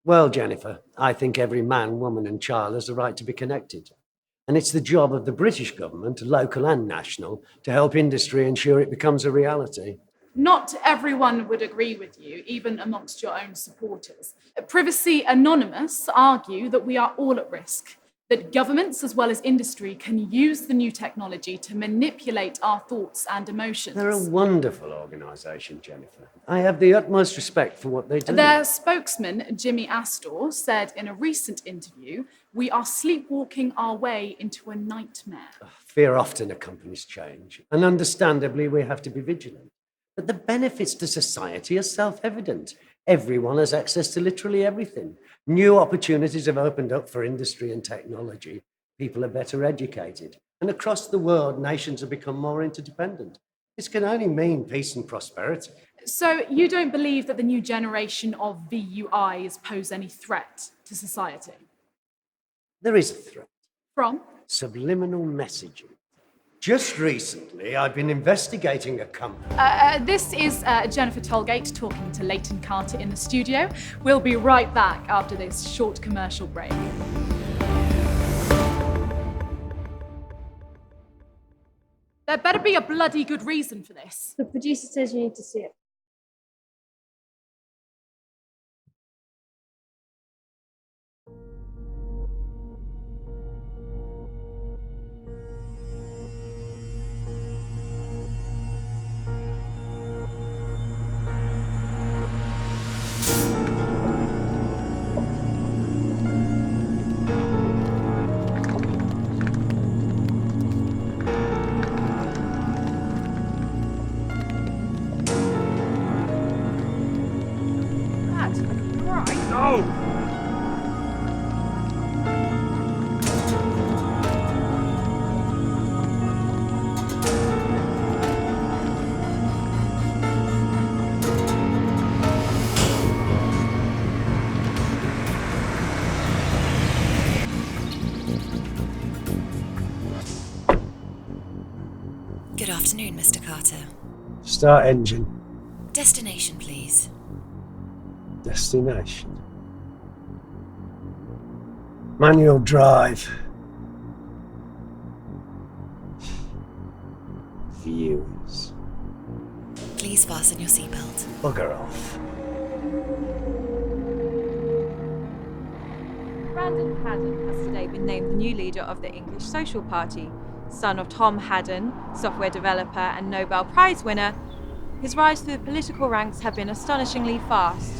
Well, Jennifer, I think every man, woman, and child has the right to be connected. And it's the job of the British government, local and national, to help industry ensure it becomes a reality. Not everyone would agree with you, even amongst your own supporters. Privacy Anonymous argue that we are all at risk, that governments as well as industry can use the new technology to manipulate our thoughts and emotions. They're a wonderful organisation, Jennifer. I have the utmost respect for what they do. Their spokesman, Jimmy Astor, said in a recent interview, "We are sleepwalking our way into a nightmare." Fear often accompanies change, and understandably, we have to be vigilant. But the benefits to society are self-evident. Everyone has access to literally everything. New opportunities have opened up for industry and technology. People are better educated. And across the world, nations have become more interdependent. This can only mean peace and prosperity. So you don't believe that the new generation of VUIs pose any threat to society? There is a threat. From? Subliminal messaging. Just recently, I've been investigating a company. This is Jennifer Tollgate talking to Leighton Carter in the studio. We'll be right back after this short commercial break. There better be a bloody good reason for this. The producer says you need to see it. Good afternoon, Mr. Carter. Start engine. Destination, please. Destination. Manual drive. Views. Please fasten your seatbelt. Bugger off. Brandon Haddon has today been named the new leader of the English Social Party. Son of Tom Haddon, software developer and Nobel Prize winner, his rise through the political ranks have been astonishingly fast.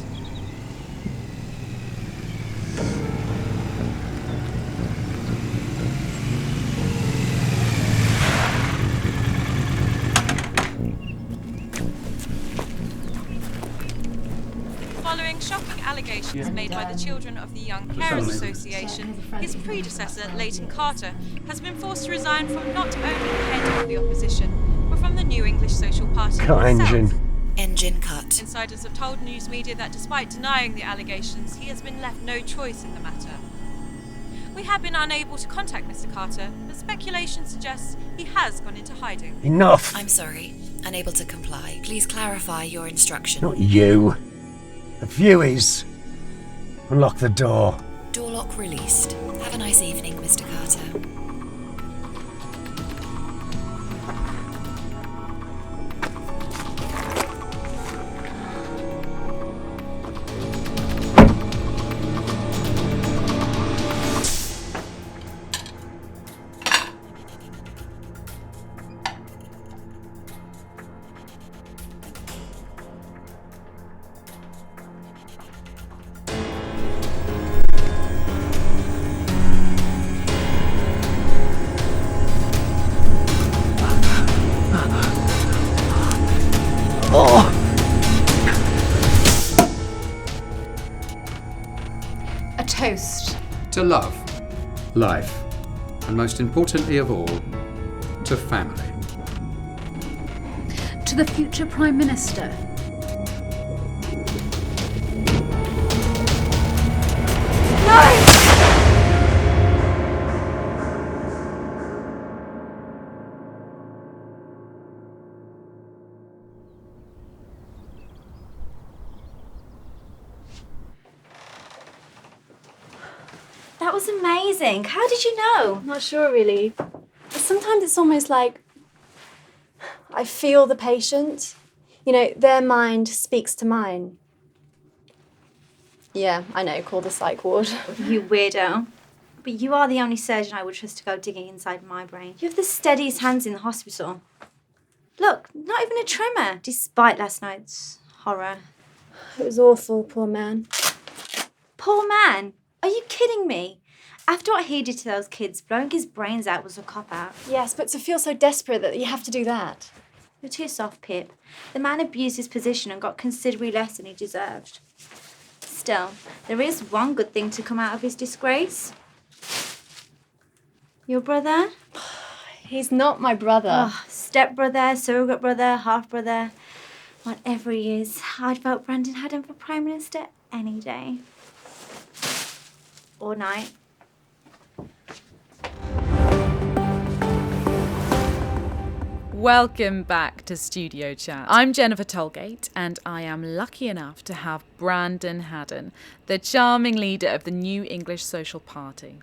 Following shocking allegations made by the children of the Young Carers Association, his predecessor, Leighton Carter, has been forced to resign from not only the head of the opposition, but from the new English Social Party Cut itself. engine. Engine cut. Insiders have told news media that despite denying the allegations, he has been left no choice in the matter. We have been unable to contact Mr. Carter, but speculation suggests he has gone into hiding. Enough! I'm sorry. Unable to comply. Please clarify your instruction. Not you. The viewies. Unlock the door. Door lock released. Have a nice evening, Mr. Carter. A toast. To love, life, and most importantly of all, to family. To the future Prime Minister. That was amazing. How did you know? Not sure, really. Sometimes it's almost like I feel the patient. You know, their mind speaks to mine. Yeah, I know, call the psych ward. You weirdo. But you are the only surgeon I would trust to go digging inside my brain. You have the steadiest hands in the hospital. Look, not even a tremor, despite last night's horror. It was awful, poor man. Poor man? Are you kidding me? After what he did to those kids, blowing his brains out was a cop-out. Yes, but to feel so desperate that you have to do that. You're too soft, Pip. The man abused his position and got considerably less than he deserved. Still, there is one good thing to come out of his disgrace. Your brother? He's not my brother. Oh, step-brother, surrogate brother, half-brother, whatever he is. I'd vote Brandon Haddon for Prime Minister any day. Or night. Welcome back to Studio Chat. I'm Jennifer Tollgate, and I am lucky enough to have Brandon Haddon, the charming leader of the New English Social Party.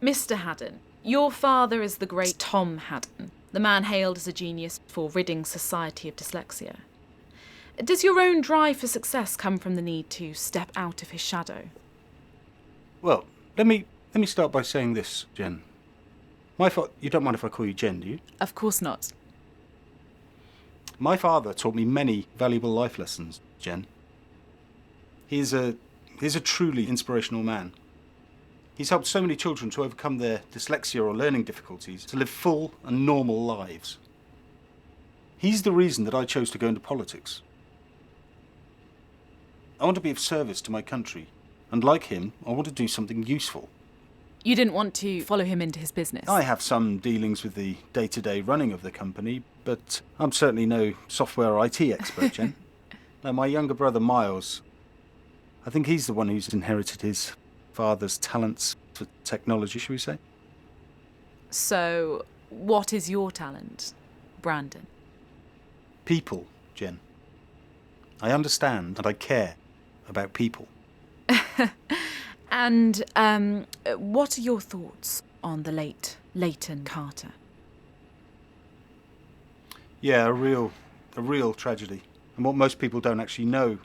Mr. Haddon, your father is the great Tom Haddon, the man hailed as a genius for ridding society of dyslexia. Does your own drive for success come from the need to step out of his shadow? Well, let me start by saying this, Jen. You don't mind if I call you Jen, do you? Of course not. My father taught me many valuable life lessons, Jen. He's a truly inspirational man. He's helped so many children to overcome their dyslexia or learning difficulties, to live full and normal lives. He's the reason that I chose to go into politics. I want to be of service to my country, and like him, I want to do something useful. You didn't want to follow him into his business? I have some dealings with the day-to-day running of the company, but I'm certainly no software IT expert, Jen. No, my younger brother, Miles, I think he's the one who's inherited his father's talents for technology, shall we say? So, what is your talent, Brandon? People, Jen. I understand and I care about people. And what are your thoughts on the late Leighton Carter? Yeah, a real tragedy. And what most people don't actually know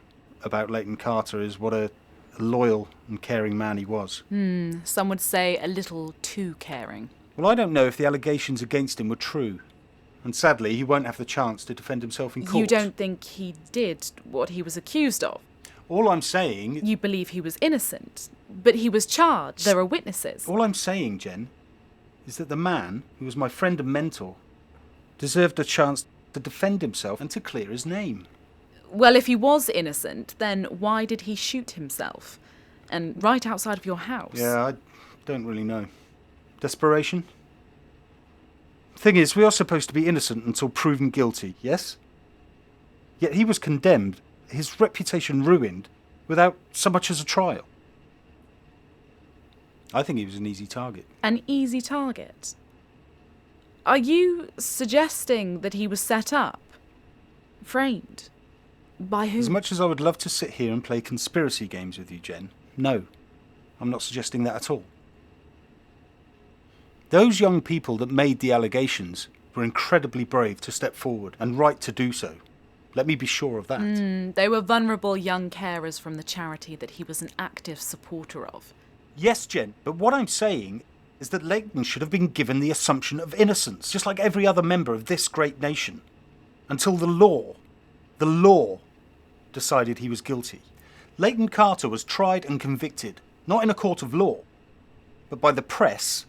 about Leighton Carter is what a loyal and caring man he was. Some would say a little too caring. Well, I don't know if the allegations against him were true. And sadly, he won't have the chance to defend himself in court. You don't think he did what he was accused of? All I'm saying... You believe he was innocent, but he was charged. There are witnesses. All I'm saying, Jen, is that the man, who was my friend and mentor, deserved a chance to defend himself and to clear his name. Well, if he was innocent, then why did he shoot himself? And right outside of your house? Yeah, I don't really know. Desperation? Thing is, we are supposed to be innocent until proven guilty, yes? Yet he was condemned, his reputation ruined, without so much as a trial. I think he was an easy target. An easy target? Are you suggesting that he was set up? Framed? By who? As much as I would love to sit here and play conspiracy games with you, Jen, no. I'm not suggesting that at all. Those young people that made the allegations were incredibly brave to step forward and right to do so. Let me be sure of that. They were vulnerable young carers from the charity that he was an active supporter of. Yes, Jen, but what I'm saying is that Leighton should have been given the assumption of innocence, just like every other member of this great nation, until the law decided he was guilty. Leighton Carter was tried and convicted, not in a court of law, but by the press,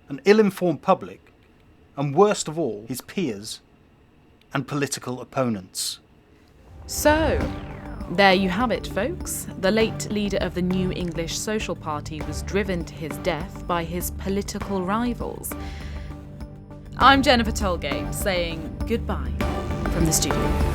an ill-informed public, and worst of all, his peers and political opponents. So, there you have it, folks. The late leader of the New English Social Party was driven to his death by his political rivals. I'm Jennifer Tollgate, saying goodbye from the studio.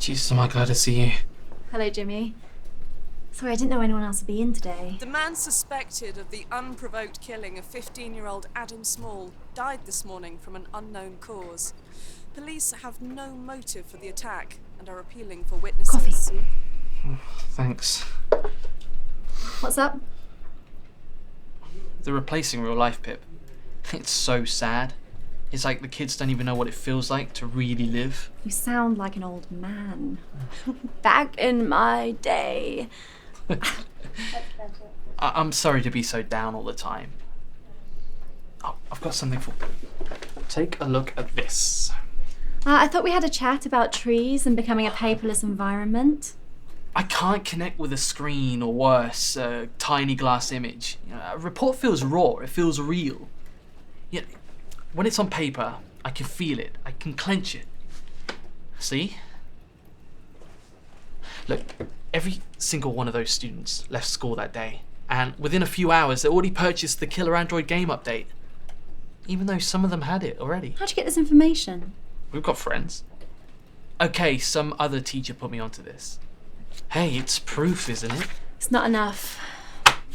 Jesus, am I glad to see you. Hello, Jimmy. Sorry, I didn't know anyone else would be in today. The man suspected of the unprovoked killing of 15-year-old Adam Small died this morning from an unknown cause. Police have no motive for the attack and are appealing for witnesses. Coffee. Thanks. What's up? They're replacing real life, Pip. It's so sad. It's like the kids don't even know what it feels like to really live. You sound like an old man. Back in my day. I'm sorry to be so down all the time. Oh, I've got something for you. Take a look at this. I thought we had a chat about trees and becoming a paperless environment. I can't connect with a screen, or worse, a tiny glass image. You know, a report feels raw, it feels real. Yet, when it's on paper, I can feel it, I can clench it. See? Look, every single one of those students left school that day, and within a few hours they already purchased the Killer Android game update. Even though some of them had it already. How'd you get this information? We've got friends. Okay, some other teacher put me onto this. Hey, it's proof, isn't it? It's not enough.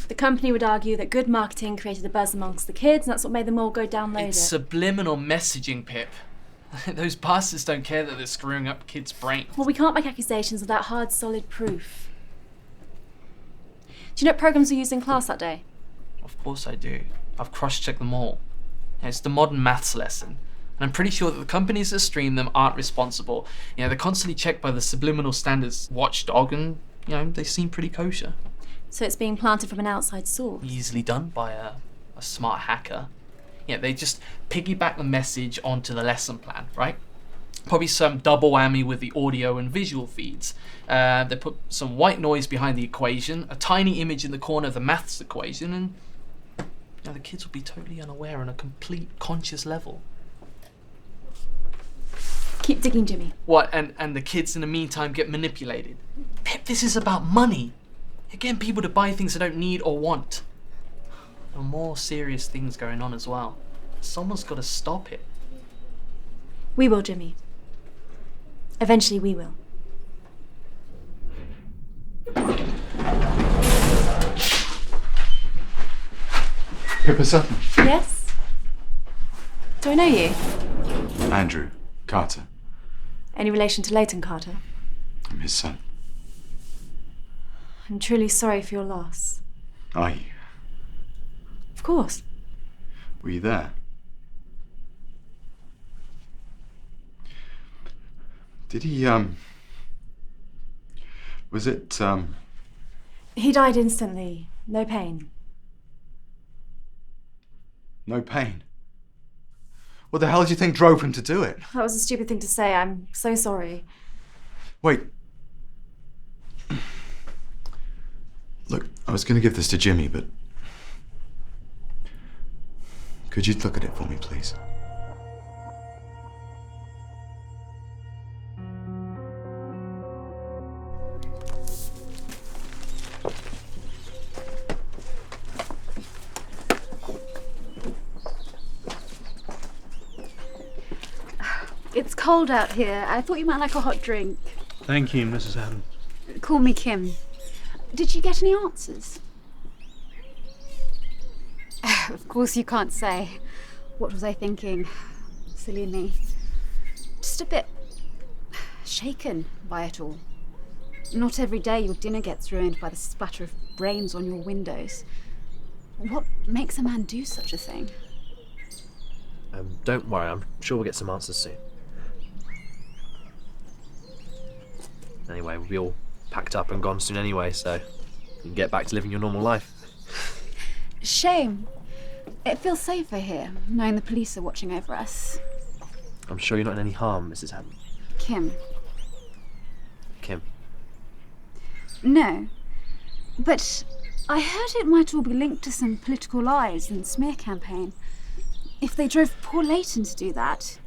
The company would argue that good marketing created a buzz amongst the kids, and that's what made them all go download It's it. subliminal messaging, Pip. Those bastards don't care that they're screwing up kids' brains. Well, we can't make accusations without hard, solid proof. Do you know what programs we used in class that day? Of course I do. I've cross-checked them all. It's the modern maths lesson. And I'm pretty sure that the companies that stream them aren't responsible. You know, they're constantly checked by the subliminal standards watchdog, and, you know, they seem pretty kosher. So it's being planted from an outside source? Easily done by a smart hacker. Yeah, they just piggyback the message onto the lesson plan, right? Probably some double whammy with the audio and visual feeds. They put some white noise behind the equation, a tiny image in the corner of the maths equation, and you know, the kids will be totally unaware on a complete conscious level. Keep digging, Jimmy. What, and the kids in the meantime get manipulated? Pip, this is about money. You're getting people to buy things they don't need or want. There are more serious things going on as well. Someone's got to stop it. We will, Jimmy. Eventually we will. Pippa Sutton. Yes? Do I know you? Andrew Carter. Any relation to Leighton Carter? I'm his son. I'm truly sorry for your loss. Are you? Of course. Were you there? Did he, was it, He died instantly. No pain. No pain? What the hell do you think drove him to do it? That was a stupid thing to say. I'm so sorry. Wait. Look, I was going to give this to Jimmy, but could you look at it for me, please? It's cold out here. I thought you might like a hot drink. Thank you, Mrs. Adams. Call me Kim. Did you get any answers? Of course you can't say. What was I thinking? Silly me. Just a bit shaken by it all. Not every day your dinner gets ruined by the splatter of brains on your windows. What makes a man do such a thing? Don't worry, I'm sure we'll get some answers soon. Anyway, we'll be all packed up and gone soon anyway, so you can get back to living your normal life. Shame. It feels safer here, knowing the police are watching over us. I'm sure you're not in any harm, Mrs. Hammond. Kim. Kim. No. But I heard it might all be linked to some political lies and smear campaign. If they drove poor Leighton to do that,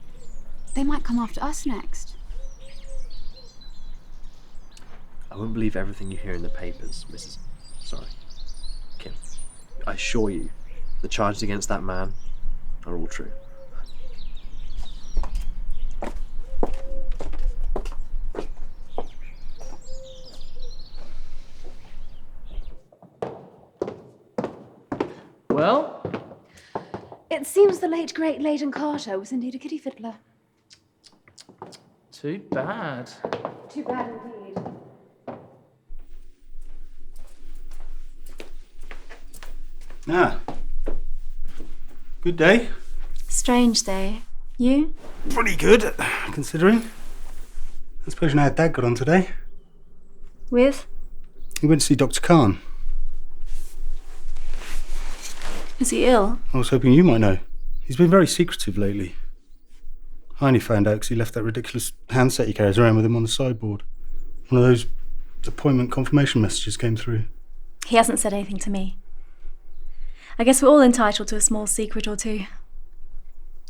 they might come after us next. I wouldn't believe everything you hear in the papers, Mrs. Sorry. Kim. I assure you, the charges against that man are all true. Well, It seems the late, great Leyden Carter was indeed a kitty fiddler. too bad. Too bad indeed. Ah. Good day. Strange day. You? Pretty good, considering. I suppose you know how Dad got on today. With? He went to see Dr. Khan. Is he ill? I was hoping you might know. He's been very secretive lately. I only found out because he left that ridiculous handset he carries around with him on the sideboard. One of those appointment confirmation messages came through. He hasn't said anything to me. I guess we're all entitled to a small secret or two.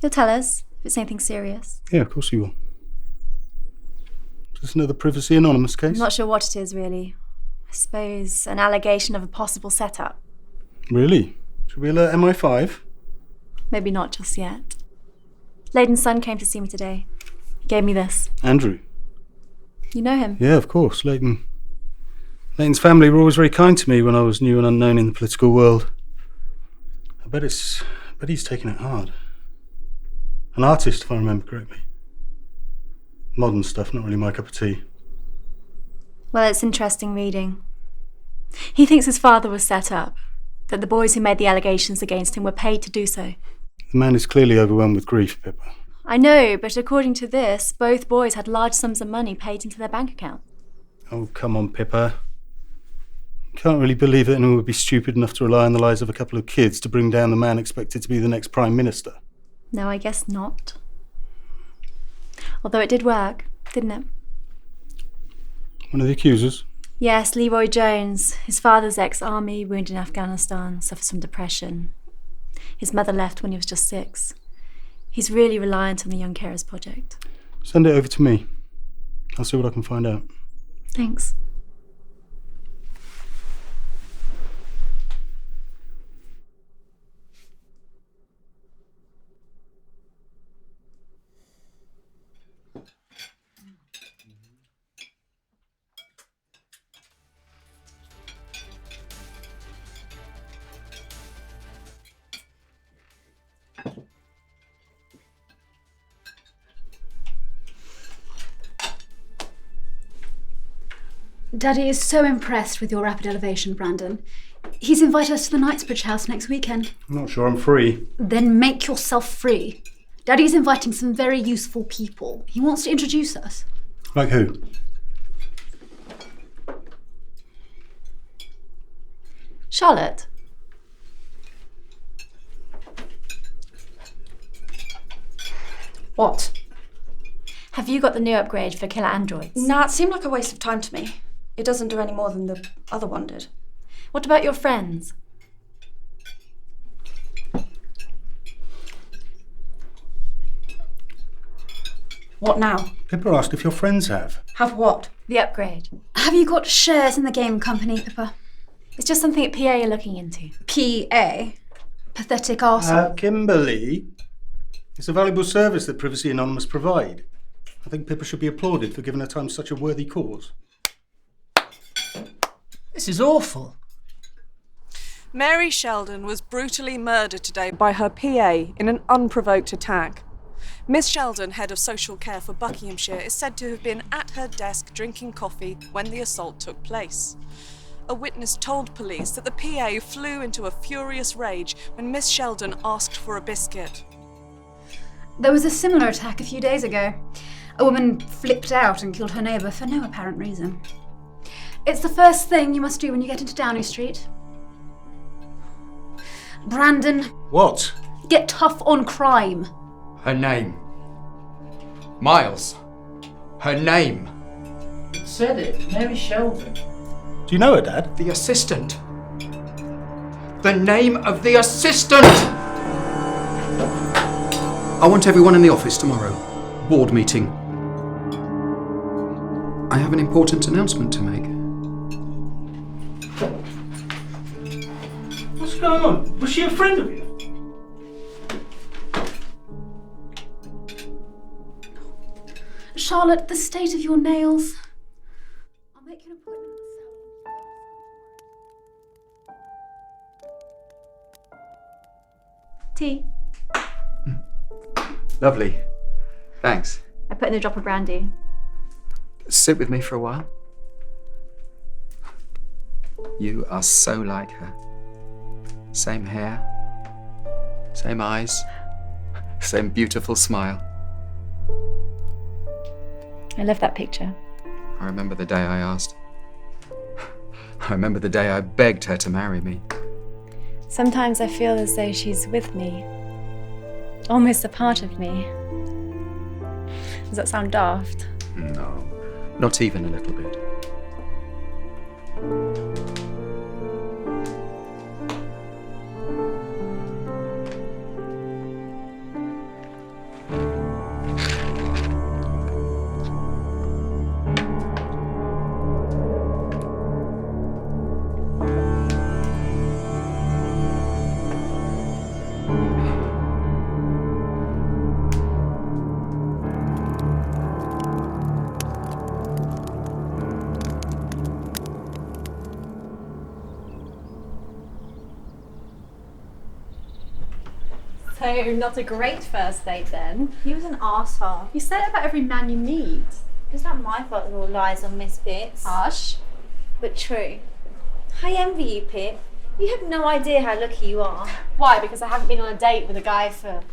You'll tell us if it's anything serious. Yeah, of course you will. Just another Privacy Anonymous case? I'm not sure what it is, really. I suppose an allegation of a possible setup. Really? Should we alert MI5? Maybe not just yet. Leyden's son came to see me today. He gave me this. Andrew? You know him? Yeah, of course. Leighton's family were always very kind to me when I was new and unknown in the political world. I bet he's taken it hard. An artist, if I remember correctly. Modern stuff, not really my cup of tea. Well, it's interesting reading. He thinks his father was set up, that the boys who made the allegations against him were paid to do so. The man is clearly overwhelmed with grief, Pippa. I know, but according to this, both boys had large sums of money paid into their bank account. Oh, come on, Pippa. Can't really believe that anyone would be stupid enough to rely on the lives of a couple of kids to bring down the man expected to be the next Prime Minister. No, I guess not. Although it did work, didn't it? One of the accusers? Yes, Leroy Jones. His father's ex-army, wounded in Afghanistan, suffers from depression. His mother left when he was just 6. He's really reliant on the Young Carers Project. Send it over to me. I'll see what I can find out. Thanks. Daddy is so impressed with your rapid elevation, Brandon. He's invited us to the Knightsbridge house next weekend. I'm not sure I'm free. Then make yourself free. Daddy's inviting some very useful people. He wants to introduce us. Like who? Charlotte? What? Have you got the new upgrade for killer androids? Nah, it seemed like a waste of time to me. It doesn't do any more than the other one did. What about your friends? What now? Pippa asked if your friends have. Have what? The upgrade. Have you got shares in the game company, Pippa? It's just something that PA are looking into. PA? Pathetic arsehole. Kimberly, it's a valuable service that Privacy Anonymous provide. I think Pippa should be applauded for giving her time to such a worthy cause. This is awful. Mary Sheldon was brutally murdered today by her PA in an unprovoked attack. Miss Sheldon, head of social care for Buckinghamshire, is said to have been at her desk drinking coffee when the assault took place. A witness told police that the PA flew into a furious rage when Miss Sheldon asked for a biscuit. There was a similar attack a few days ago. A woman flipped out and killed her neighbour for no apparent reason. It's the first thing you must do when you get into Downing Street. Brandon, What? get tough on crime. Her name. Miles. Her name. It said it. Mary Sheldon. Do you know her, Dad? The assistant. The name of the assistant! I want everyone in the office tomorrow. Board meeting. I have an important announcement to make. What's going on? Was she a friend of yours? Charlotte, the state of your nails. I'll make you an appointment at the salon. Tea. Lovely. Thanks. I put in a drop of brandy. Sit with me for a while. You are so like her. Same hair, same eyes, same beautiful smile. I love that picture. I remember the day I asked. I remember the day I begged her to marry me. Sometimes I feel as though she's with me. Almost a part of me. Does that sound daft? No, not even a little bit. So, not a great first date then. He was an arsehole. You say it about every man you meet. It's not my fault they're all lies or misfits. Harsh. But true. I envy you, Pip. You have no idea how lucky you are. Why? Because I haven't been on a date with a guy for...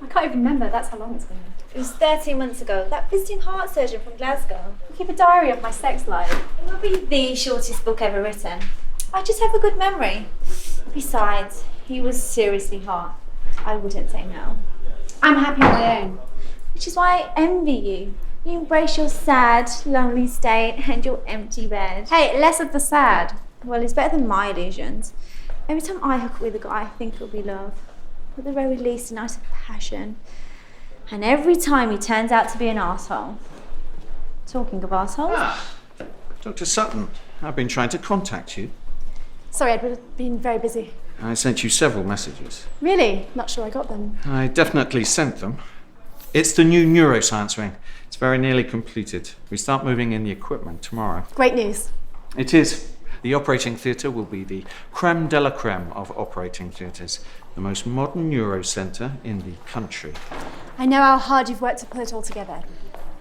I can't even remember. That's how long it's been. It was 13 months ago. That visiting heart surgeon from Glasgow. I keep a diary of my sex life. It will be the shortest book ever written. I just have a good memory. Besides, he was seriously hot. I wouldn't say no. I'm happy on my own. Which is why I envy you. You embrace your sad, lonely state and your empty bed. Hey, less of the sad. Well, it's better than my illusions. Every time I hook with a guy, I think it'll be love. At the very least, a nice passion. And every time he turns out to be an arsehole. Talking of arseholes. Dr. Sutton, I've been trying to contact you. Sorry, Edward, I've been very busy. I sent you several messages. Really? Not sure I got them. I definitely sent them. It's the new neuroscience wing. It's very nearly completed. We start moving in the equipment tomorrow. Great news. It is. The operating theatre will be the creme de la creme of operating theatres. The most modern neuro centre in the country. I know how hard you've worked to put it all together.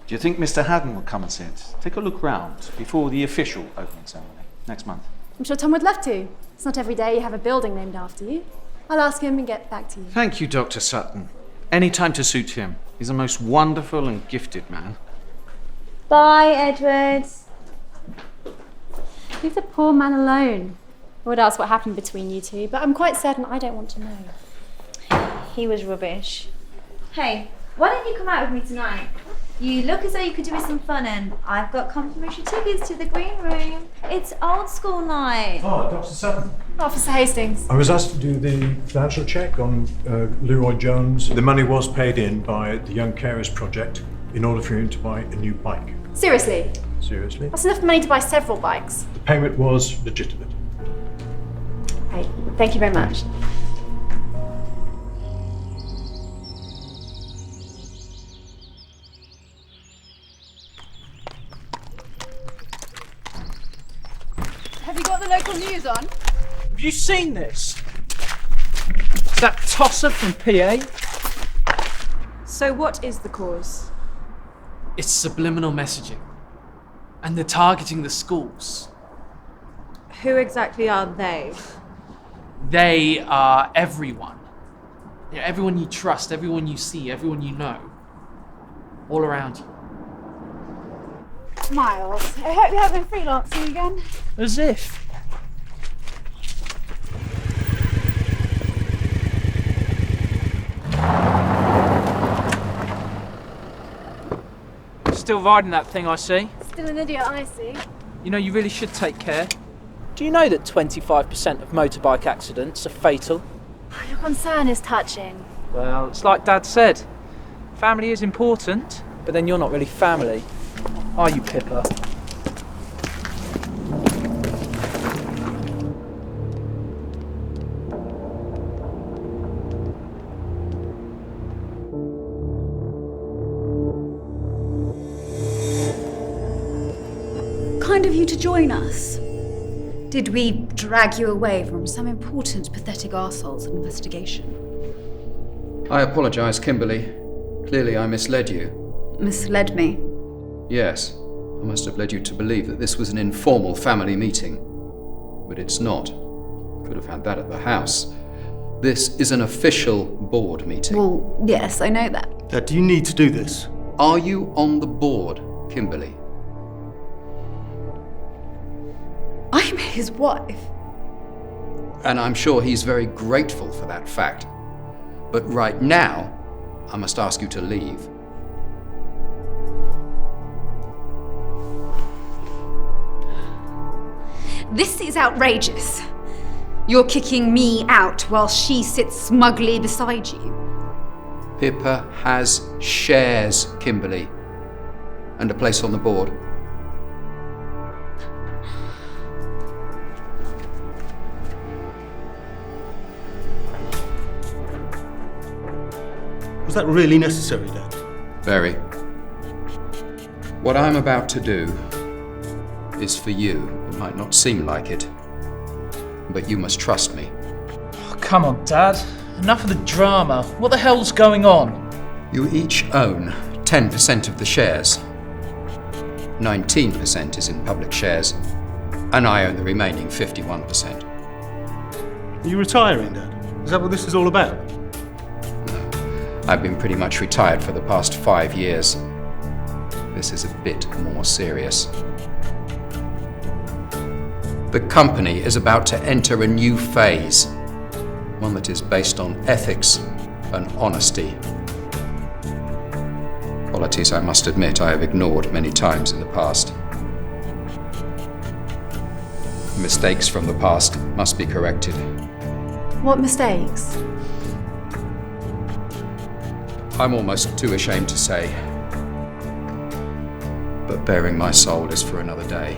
Do you think Mr. Haddon will come and see it? Take a look round before the official opening ceremony next month. I'm sure Tom would love to. It's not every day you have a building named after you. I'll ask him and get back to you. Thank you, Dr. Sutton. Any time to suit him. He's a most wonderful and gifted man. Bye, Edward. Leave the poor man alone. I would ask what happened between you two, but I'm quite certain I don't want to know. He was rubbish. Hey, why don't you come out with me tonight? You look as though you could do with some fun, and I've got complimentary tickets to the green room. It's old school night. Oh, Dr. Sutton. Officer Hastings. I was asked to do the financial check on Leroy Jones. The money was paid in by the Young Carers Project in order for him to buy a new bike. Seriously? Seriously? That's enough money to buy several bikes. The payment was legitimate. Right, thank you very much. Have you got the local news on? Have you seen this? It's that tosser from PA. So what is the cause? It's subliminal messaging. And they're targeting the schools. Who exactly are they? They are everyone. They're everyone you trust, everyone you see, everyone you know. All around you. Miles, I hope you haven't been freelancing again. As if. Still riding that thing, I see. Still an idiot, I see. You know, you really should take care. Do you know that 25% of motorbike accidents are fatal? Your concern is touching. Well, it's like Dad said. Family is important, but then you're not really family. Are you, Pippa? Kind of you to join us. Did we drag you away from some important, pathetic arsehole's investigation? I apologise, Kimberly. Clearly I misled you. Misled me? Yes. I must have led you to believe that this was an informal family meeting. But it's not. Could have had that at the house. This is an official board meeting. Well, yes, I know that. Dad, do you need to do this? Are you on the board, Kimberly? I'm his wife. And I'm sure he's very grateful for that fact. But right now, I must ask you to leave. This is outrageous. You're kicking me out while she sits smugly beside you. Pippa has shares, Kimberly, and a place on the board. Was that really necessary, Dad? Very. What I'm about to do is for you. It might not seem like it, but you must trust me. Oh, come on, Dad. Enough of the drama. What the hell's going on? You each own 10% of the shares. 19% is in public shares, and I own the remaining 51%. Are you retiring, Dad? Is that what this is all about? I've been pretty much retired for the past 5 years. This is a bit more serious. The company is about to enter a new phase, one that is based on ethics and honesty. Qualities, I must admit, I have ignored many times in the past. Mistakes from the past must be corrected. What mistakes? I'm almost too ashamed to say, but bearing my soul is for another day.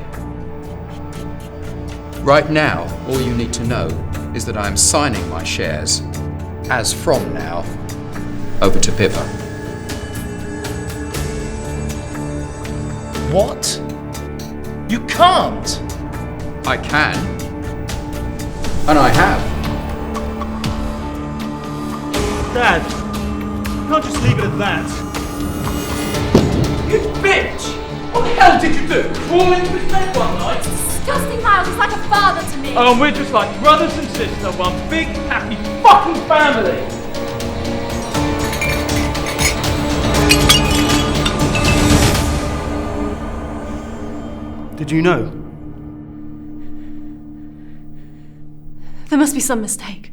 Right now, all you need to know is that I am signing my shares, as from now, over to Pippa. What? You can't! I can. And I have. Dad, you can't just leave it at that. You bitch! What the hell did you do? Crawl into his bed one night? Disgusting, Miles. He's like a father to me. Oh, and we're just like brothers and sisters, one big, happy fucking family! Did you know? There must be some mistake.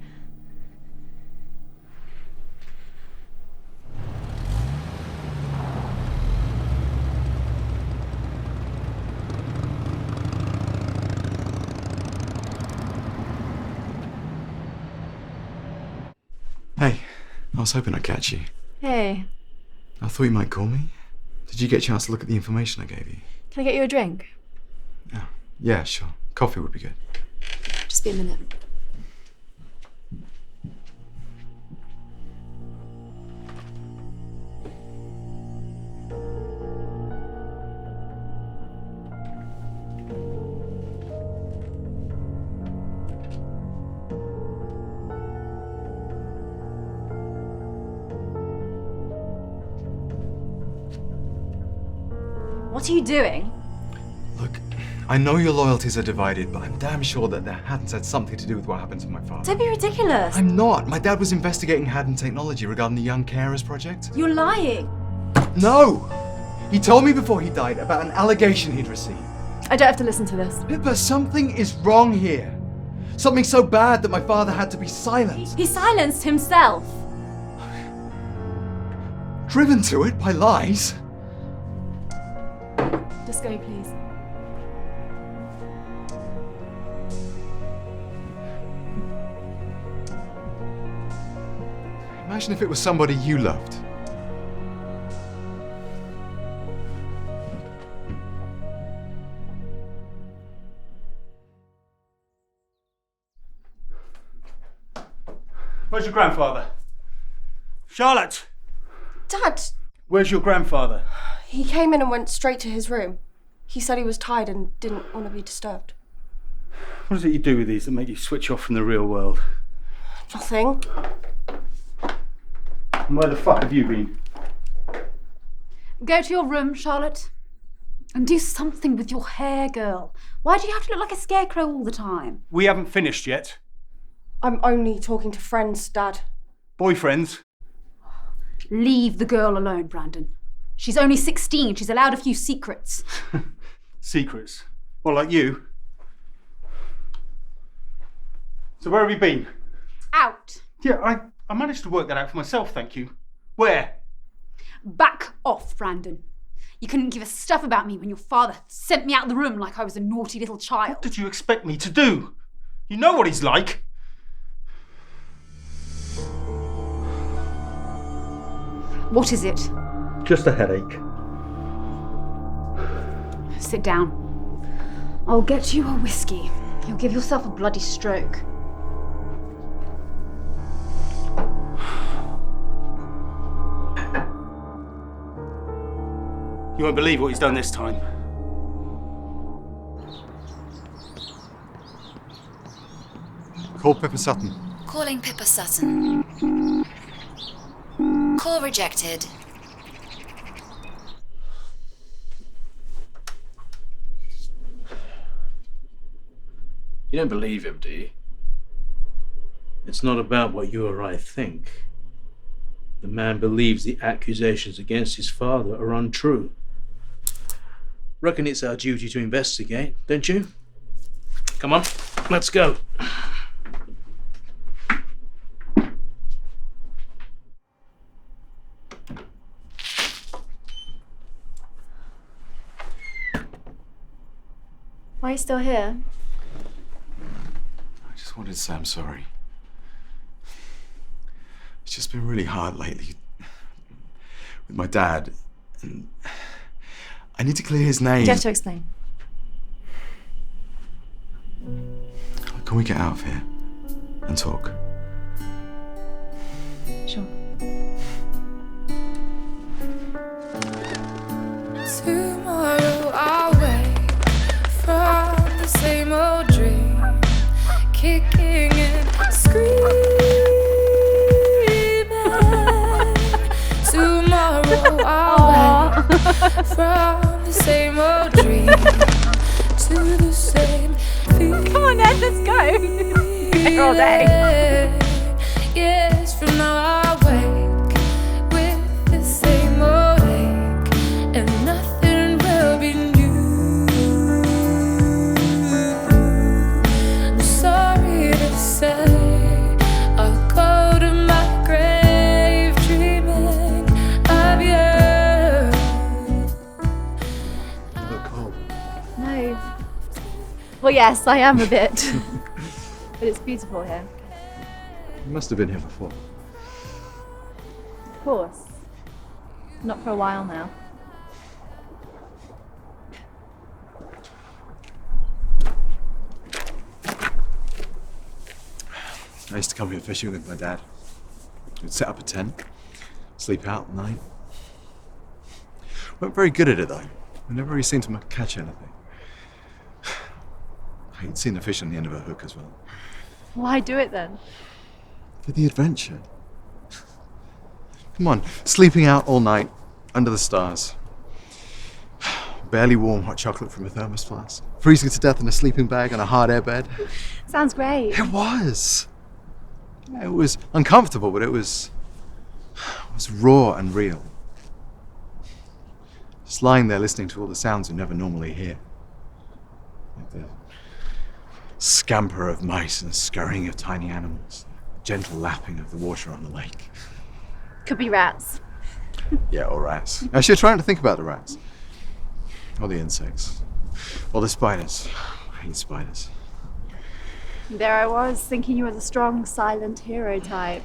Hey, I was hoping I'd catch you. Hey, I thought you might call me. Did you get a chance to look at the information I gave you? can I get you a drink? Yeah, sure. Coffee would be good. Just be a minute. What are you doing? Look, I know your loyalties are divided, but I'm damn sure that Haddon's had something to do with what happened to my father. Don't be ridiculous. I'm not. My dad was investigating Haddon Technology regarding the Young Carers project. You're lying. No! He told me before he died about an allegation he'd received. I don't have to listen to this. Pippa, something is wrong here. Something so bad that my father had to be silenced. He silenced himself. Driven to it by lies. Just go, please. Imagine if it was somebody you loved. Where's your grandfather? Charlotte! Dad! Where's your grandfather? He came in and went straight to his room. He said he was tired and didn't want to be disturbed. What is it you do with these that make you switch off from the real world? Nothing. And where the fuck have you been? Go to your room, Charlotte. And do something with your hair, girl. Why do you have to look like a scarecrow all the time? We haven't finished yet. I'm only talking to friends, Dad. Boyfriends? Leave the girl alone, Brandon. She's only 16. She's allowed a few secrets. Secrets? Well, like you. So where have you been? Out. Yeah, I managed to work that out for myself, thank you. Where? Back off, Brandon. You couldn't give a stuff about me when your father sent me out of the room like I was a naughty little child. What did you expect me to do? You know what he's like. What is it? Just a headache. Sit down. I'll get you a whiskey. You'll give yourself a bloody stroke. You won't believe what he's done this time. Call Pippa Sutton. Calling Pippa Sutton. Call rejected. You don't believe him, do you? It's not about what you or I think. The man believes the accusations against his father are untrue. Reckon it's our duty to investigate, don't you? Come on, let's go. Why are you still here? I just wanted to say I'm sorry. It's just been really hard lately with my dad, and I need to clear his name. You have to explain. Can we get out of here and talk? Sure. Tomorrow I'll wake from the same old dream, kicking and screaming. Tomorrow I'll wake from the same old dream to the same feeling. Come on, Ed, let's go. Here all day. Yes, from now I wake with the same old ache, and nothing will be new. I'm sorry to say, I'll go to my grave dreaming of you. You look cold. No. Well, yes, I am a bit. But it's beautiful here. You must have been here before. Of course. Not for a while now. I used to come here fishing with my dad. We'd set up a tent, sleep out at night. Weren't very good at it though. We never really seemed to catch anything. I'd seen the fish on the end of a hook as well. Why do it then? For the adventure. Come on, sleeping out all night, under the stars. Barely warm hot chocolate from a thermos flask. Freezing to death in a sleeping bag on a hard air bed. Sounds great. It was. Yeah, it was uncomfortable, but it was raw and real. Just lying there listening to all the sounds you never normally hear. Like the scamper of mice and scurrying of tiny animals. The gentle lapping of the water on the lake. Could be rats. Yeah, or rats. Actually, trying to think about the rats. Or the insects. Or the spiders. I hate spiders. There I was, thinking you were the strong, silent hero type.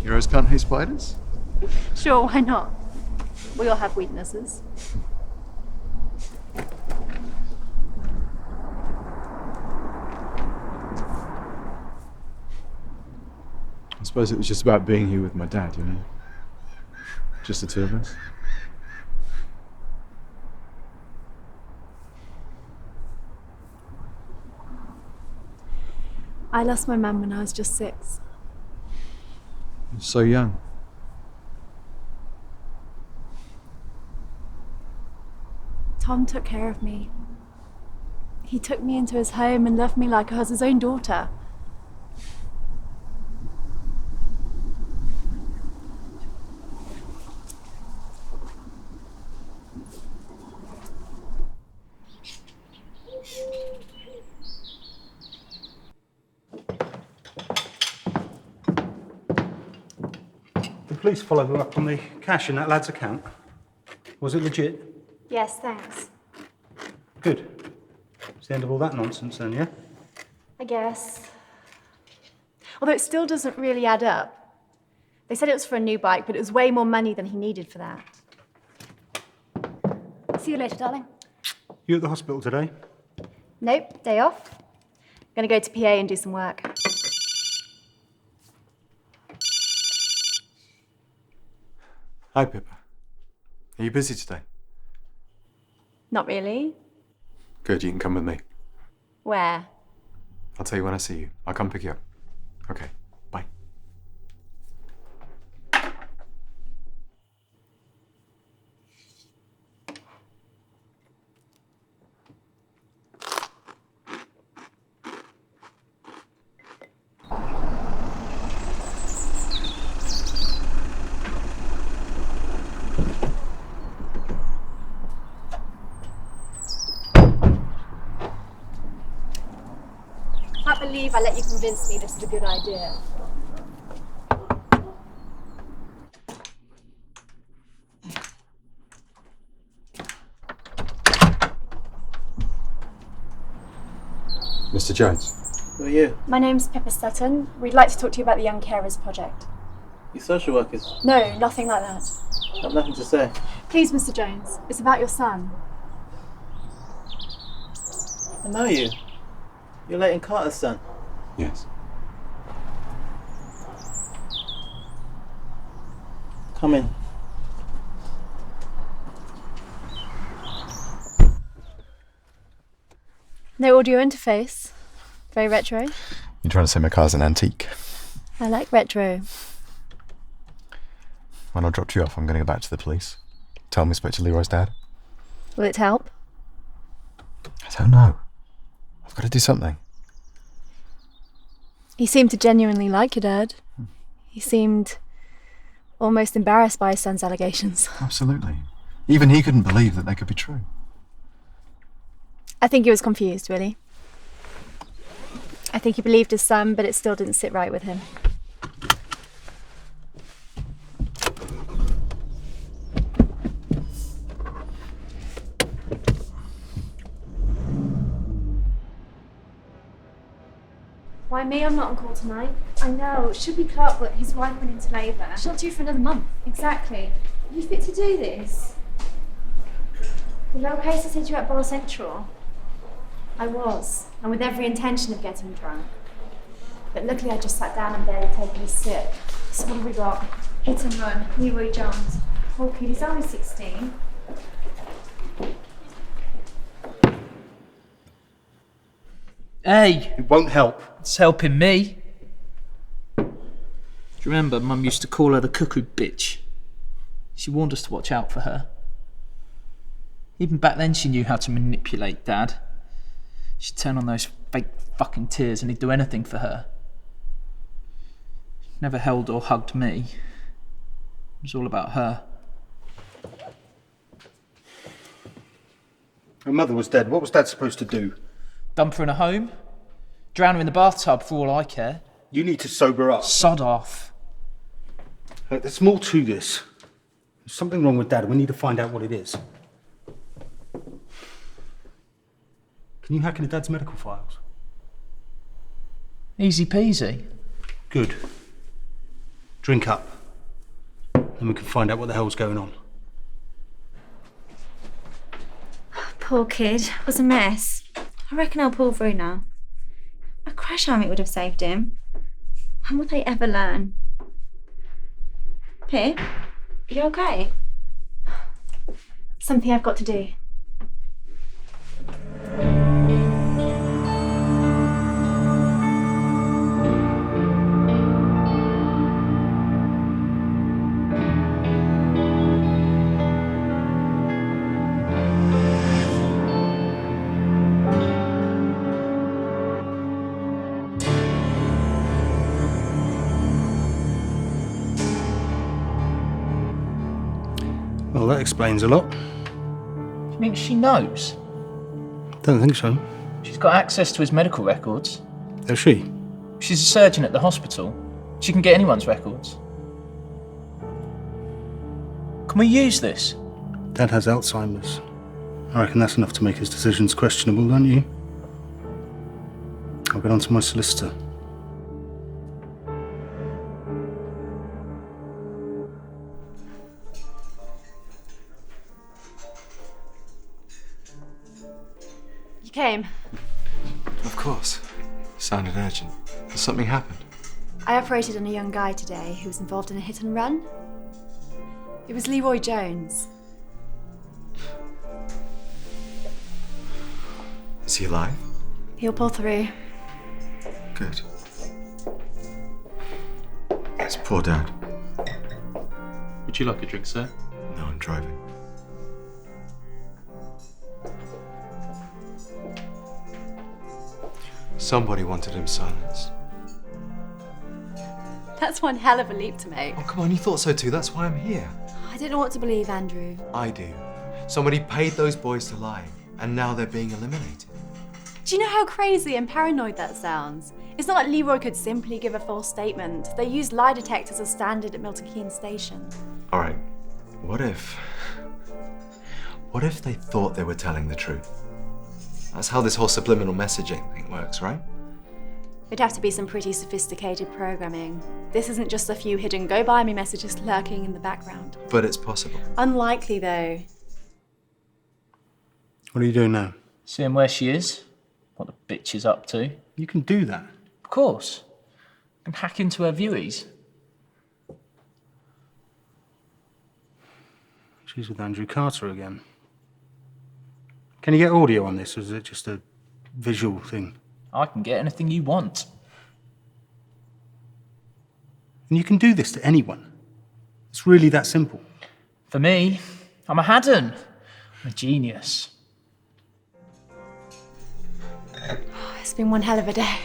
Heroes can't hate spiders? Sure, why not? We all have weaknesses. I suppose it was just about being here with my dad, you know? Just the two of us. I lost my mum when I was just 6. So young. Tom took care of me. He took me into his home and loved me like I was his own daughter. The police followed up on the cash in that lad's account. Was it legit? Yes, thanks. Good. It's the end of all that nonsense then, yeah? I guess. Although it still doesn't really add up. They said it was for a new bike, but it was way more money than he needed for that. See you later, darling. You at the hospital today? Nope, day off. Gonna go to PA and do some work. Hi, Pippa. Are you busy today? Not really. Good, you can come with me. Where? I'll tell you when I see you. I'll come pick you up. Okay, bye. I can't believe I let you convince me this is a good idea. Mr. Jones. Who are you? My name's Pippa Sutton. We'd like to talk to you about the Young Carers Project. You social workers? No, nothing like that. I've nothing to say. Please, Mr. Jones, it's about your son. I know you. You're Leighton Carter's son. Yes. Come in. No audio interface. Very retro. You trying to say my car's an antique? I like retro. When I dropped you off, I'm going to go back to the police. Tell them we spoke to Leroy's dad. Will it help? I don't know. I've got to do something. He seemed to genuinely like your dad. He seemed almost embarrassed by his son's allegations. Absolutely. Even he couldn't believe that they could be true. I think he was confused, really. I think he believed his son, but it still didn't sit right with him. Why me? I'm not on call tonight. I know. It should be Clark, but his wife went into labour. She's not due for another month. Exactly. Are you fit to do this? The little case I said you at Borough Central. I was, and with every intention of getting drunk. But luckily I just sat down and barely taken a sip. So what have we got? Hit and run, Leroy Jones. Poor kid, he's only 16. Hey! It won't help. It's helping me. Do you remember Mum used to call her the cuckoo bitch? She warned us to watch out for her. Even back then she knew how to manipulate Dad. She'd turn on those fake fucking tears and he'd do anything for her. She never held or hugged me. It was all about her. Her mother was dead. What was Dad supposed to do? Dump her in a home? Drown her in the bathtub for all I care? You need to sober up. Sod off. Look, there's more to this. There's something wrong with Dad. We need to find out what it is. Can you hack into Dad's medical files? Easy peasy. Good. Drink up. Then we can find out what the hell's going on. Poor kid. It was a mess. I reckon I'll pull through now. A crash helmet would have saved him. When will they ever learn? Pip, you okay? Something I've got to do. Well, that explains a lot. Do you think she knows? Don't think so. She's got access to his medical records. Does she? She's a surgeon at the hospital. She can get anyone's records. Can we use this? Dad has Alzheimer's. I reckon that's enough to make his decisions questionable, don't you? I'll get on to my solicitor. You came. Of course. Sounded urgent. Has something happened? I operated on a young guy today who was involved in a hit and run. It was Leroy Jones. Is he alive? He'll pull through. Good. It's poor Dad. Would you like a drink, sir? No, I'm driving. Somebody wanted him silenced. That's one hell of a leap to make. Oh, come on, you thought so too. That's why I'm here. I don't know what to believe, Andrew. I do. Somebody paid those boys to lie, and now they're being eliminated. Do you know how crazy and paranoid that sounds? It's not like Leroy could simply give a false statement. They used lie detectors as standard at Milton Keynes Station. All right, what if they thought they were telling the truth? That's how this whole subliminal messaging thing works, right? It'd have to be some pretty sophisticated programming. This isn't just a few hidden go-by-me messages lurking in the background. But it's possible. Unlikely, though. What are you doing now? Seeing where she is, what the bitch is up to. You can do that. Of course. I can hack into her viewies. She's with Andrew Carter again. Can you get audio on this, or is it just a visual thing? I can get anything you want. And you can do this to anyone. It's really that simple. For me, I'm a Haddon. I'm a genius. It's been one hell of a day.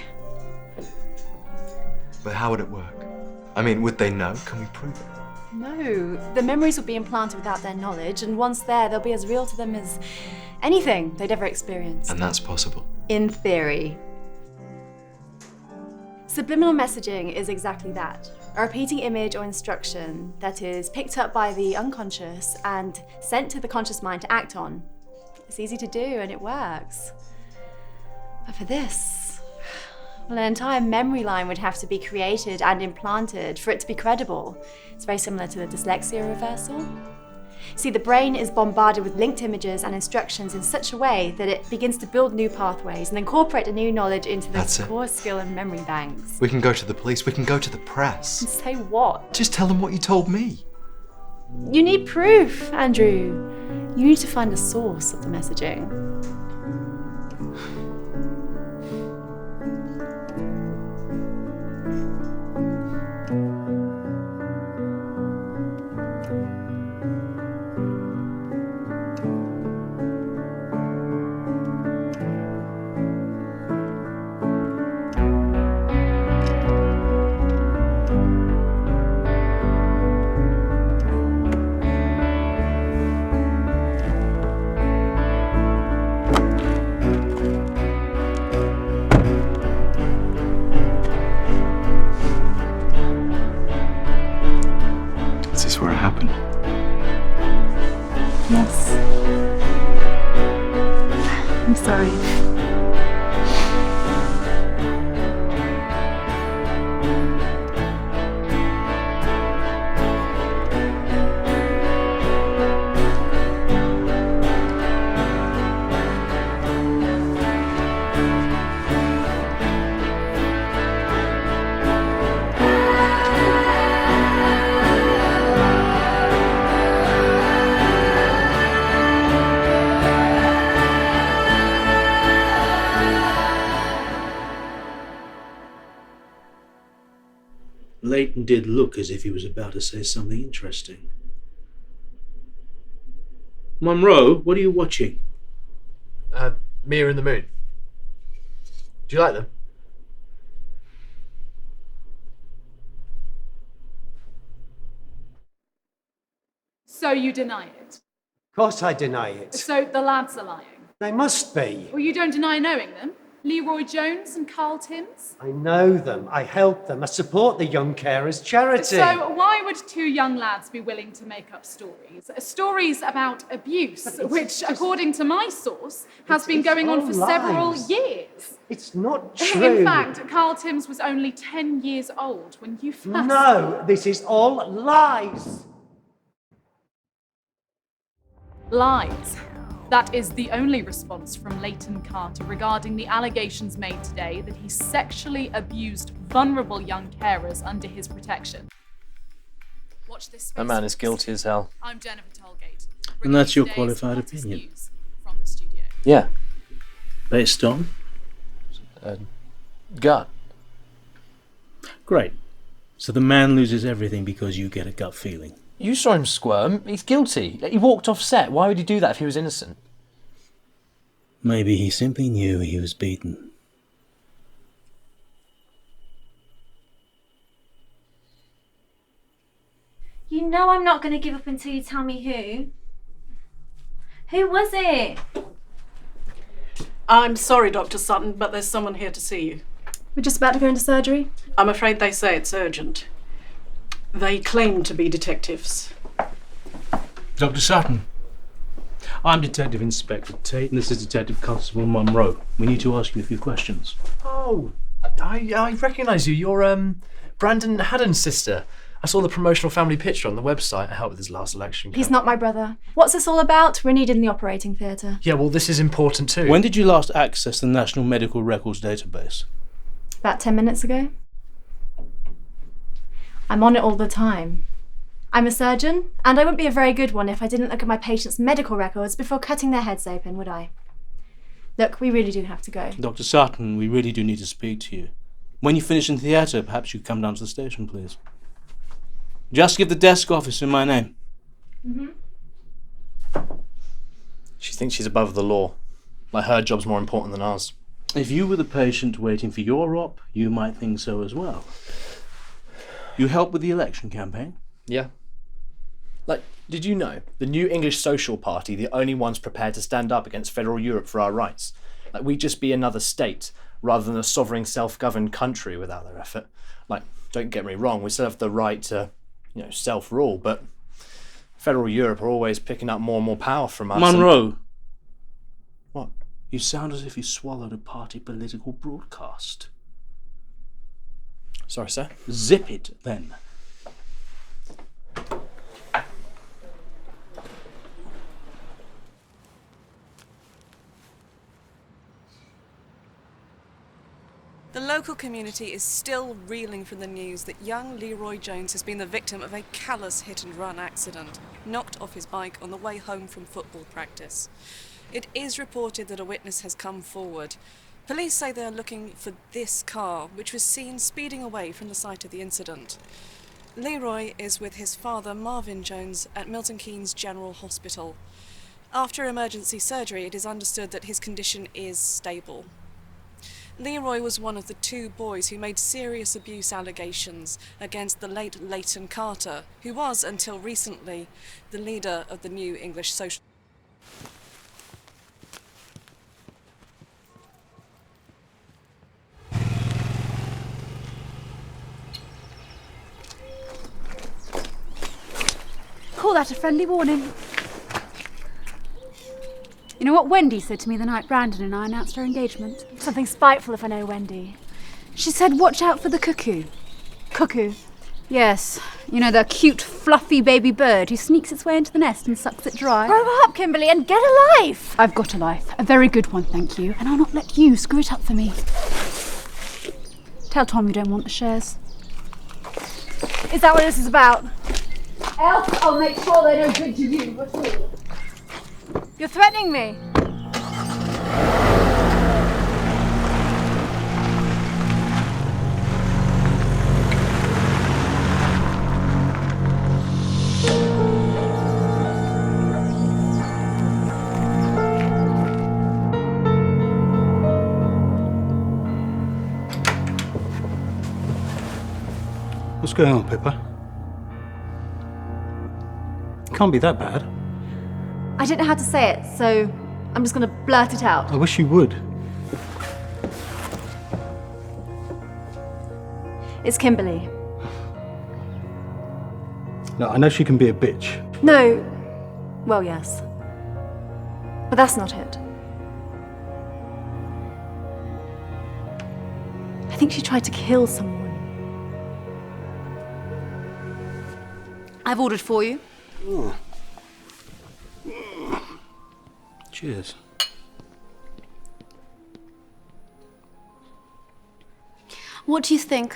But how would it work? I mean, would they know? Can we prove it? No, the memories will be implanted without their knowledge, and once there, they'll be as real to them as anything they'd ever experienced. And that's possible. In theory. Subliminal messaging is exactly that. A repeating image or instruction that is picked up by the unconscious and sent to the conscious mind to act on. It's easy to do and it works. But for this, well, an entire memory line would have to be created and implanted for it to be credible. It's very similar to the dyslexia reversal. See, the brain is bombarded with linked images and instructions in such a way that it begins to build new pathways and incorporate the new knowledge into the core skill and memory banks. We can go to the police, we can go to the press. And say what? Just tell them what you told me. You need proof, Andrew. You need to find the source of the messaging. Is this where it happened? Yes. I'm sorry. Leighton did look as if he was about to say something interesting. Monroe, what are you watching? Mia and the Moon. Do you like them? So you deny it? Of course I deny it. So the lads are lying? They must be. Well, you don't deny knowing them? Leroy Jones and Carl Timms? I know them. I help them. I support the Young Carers charity. So why would two young lads be willing to make up stories? Stories about abuse, which, according to my source, has been going on for several years. It's not true. In fact, Carl Timms was only 10 years old when you first... No, this is all lies. Lies. That is the only response from Leighton Carter regarding the allegations made today that he sexually abused vulnerable young carers under his protection. Watch this space. That man is guilty as hell. I'm Jennifer Tollgate. And that's your qualified opinion? From the studio. Yeah. Based on? Gut. Great. So the man loses everything because you get a gut feeling. You saw him squirm. He's guilty. He walked off set. Why would he do that if he was innocent? Maybe he simply knew he was beaten. You know I'm not going to give up until you tell me who. Who was it? I'm sorry, Dr. Sutton, but there's someone here to see you. We're just about to go into surgery. I'm afraid they say it's urgent. They claim to be detectives. Dr. Sutton. I'm Detective Inspector Tate, and this is Detective Constable Monroe. We need to ask you a few questions. Oh, I recognise you. You're Brandon Haddon's sister. I saw the promotional family picture on the website. I helped with his last election. He's not my brother. What's this all about? We're needed in the operating theatre. Yeah, well, this is important too. When did you last access the National Medical Records database? About 10 minutes ago. I'm on it all the time. I'm a surgeon, and I wouldn't be a very good one if I didn't look at my patients' medical records before cutting their heads open, would I? Look, we really do have to go. Dr. Sutton, we really do need to speak to you. When you finish in theatre, perhaps you come down to the station, please. Just give the desk officer my name. She thinks she's above the law. Like her job's more important than ours. If you were the patient waiting for your op, you might think so as well. You helped with the election campaign? Yeah. Like, did you know the New English Social Party, the only ones prepared to stand up against federal Europe for our rights? Like, we'd just be another state rather than a sovereign, self-governed country without their effort. Like, don't get me wrong, we still have the right to, self-rule, but federal Europe are always picking up more and more power from us. Monroe. What? You sound as if you swallowed a party political broadcast. Sorry, sir? Zip it, then. The local community is still reeling from the news that young Leroy Jones has been the victim of a callous hit-and-run accident, knocked off his bike on the way home from football practice. It is reported that a witness has come forward. Police say they are looking for this car, which was seen speeding away from the site of the incident. Leroy is with his father, Marvin Jones, at Milton Keynes General Hospital. After emergency surgery, it is understood that his condition is stable. Leroy was one of the two boys who made serious abuse allegations against the late Leighton Carter, who was, until recently, the leader of the New English Social... Call that a friendly warning. You know what Wendy said to me the night Brandon and I announced our engagement? Something spiteful if I know Wendy. She said, watch out for the cuckoo. Cuckoo? Yes. You know, the cute, fluffy baby bird who sneaks its way into the nest and sucks it dry. Grow up, Kimberly, and get a life! I've got a life. A very good one, thank you. And I'll not let you screw it up for me. Tell Tom you don't want the shares. Is that what this is about? Else I'll make sure they're no good to you at all. You're threatening me. What's going on, Pippa? can't be that bad. I didn't know how to say it, so I'm just gonna blurt it out. I wish you would. It's Kimberly. No, I know she can be a bitch. No. Well, yes. But that's not it. I think she tried to kill someone. I've ordered for you. Oh. Cheers. What do you think?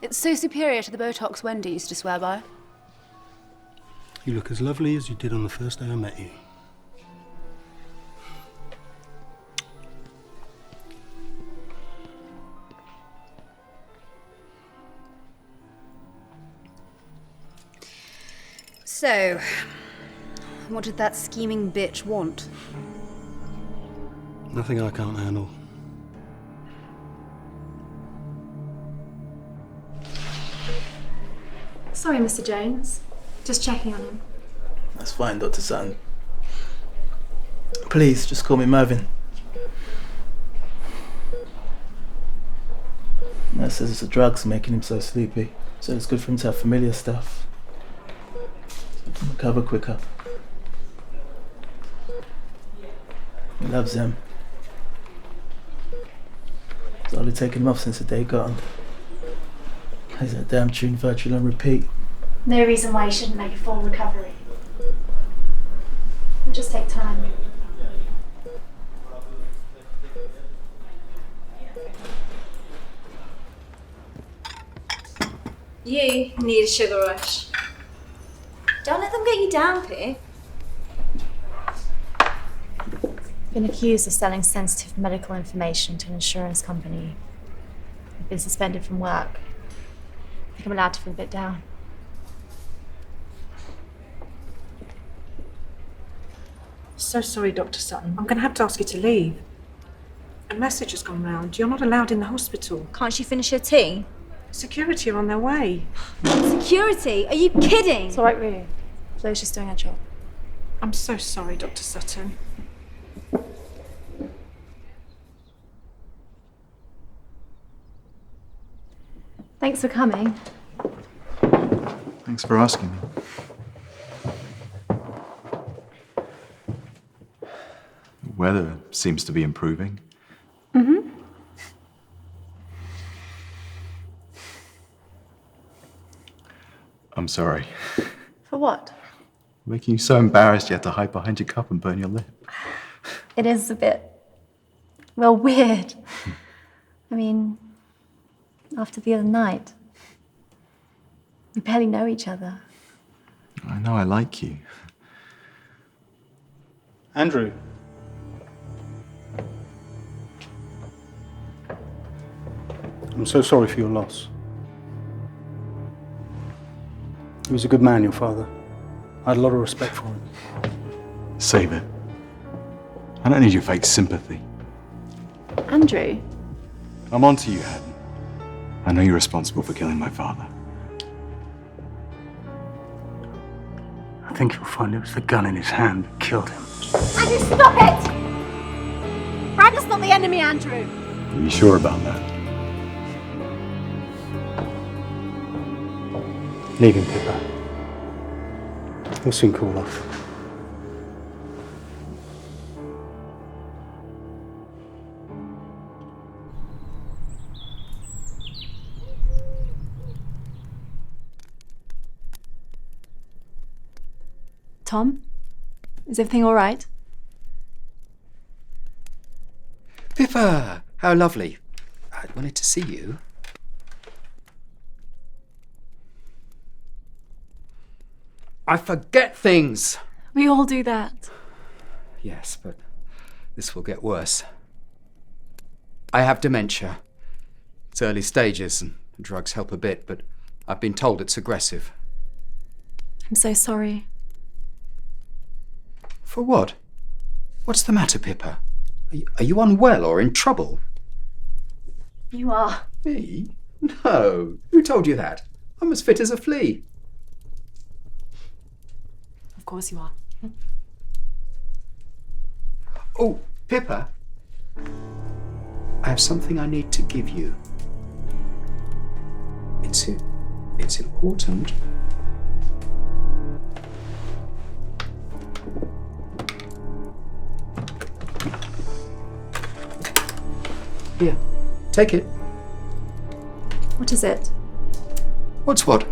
It's so superior to the Botox Wendy used to swear by. You look as lovely as you did on the first day I met you. So, what did that scheming bitch want? Nothing I can't handle. Sorry, Mr. Jones. Just checking on him. That's fine, Dr. Sutton. Please, just call me Mervyn. Nurse says it's the drugs making him so sleepy, so it's good for him to have familiar stuff. So he can recover quicker. He loves them. It's only taken him off since the day gone. Plays that damn tune virtually on repeat. No reason why you shouldn't make a full recovery. It'll just take time. You need a sugar rush. Don't let them get you down, Pip. Been accused of selling sensitive medical information to an insurance company. I've been suspended from work. I think I'm allowed to feel a bit down. So sorry, Dr. Sutton. I'm going to have to ask you to leave. A message has gone round. You're not allowed in the hospital. Can't you finish your tea? Security are on their way. Security? Are you kidding? It's all right, really. Flo's just doing her job. I'm so sorry, Dr. Sutton. Thanks for coming. Thanks for asking me. The weather seems to be improving. Mm-hmm. I'm sorry. For what? Making you so embarrassed you had to hide behind your cup and burn your lip. It is a bit, well, weird. I mean, after the other night, we barely know each other. I know I like you. Andrew. I'm so sorry for your loss. He was a good man, your father. I had a lot of respect for him. Save it. I don't need your fake sympathy. Andrew? I'm on to you, Haddon. I know you're responsible for killing my father. I think you'll find it was the gun in his hand that killed him. Andrew, stop it! Brandon's not the enemy, Andrew. Are you sure about that? Leave him, Pippa. He'll soon cool off. Tom? Is everything all right? Pippa, how lovely. I wanted to see you. I forget things. We all do that. Yes, but this will get worse. I have dementia. It's early stages and drugs help a bit, but I've been told it's aggressive. I'm so sorry. For what? What's the matter, Pippa? Are you unwell or in trouble? You are. Me? No. Who told you that? I'm as fit as a flea. course you are. Oh, Pippa. I have something I need to give you. It's important. Here, take it. What is it? What's what?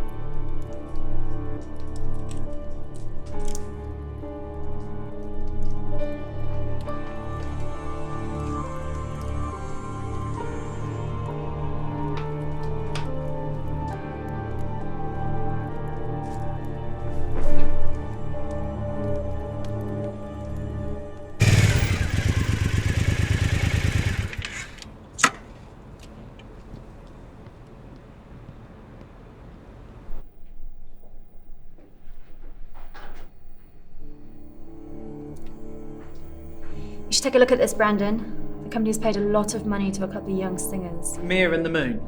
You should take a look at this, Brandon. The company's paid a lot of money to a couple of young singers. Mia and the Moon.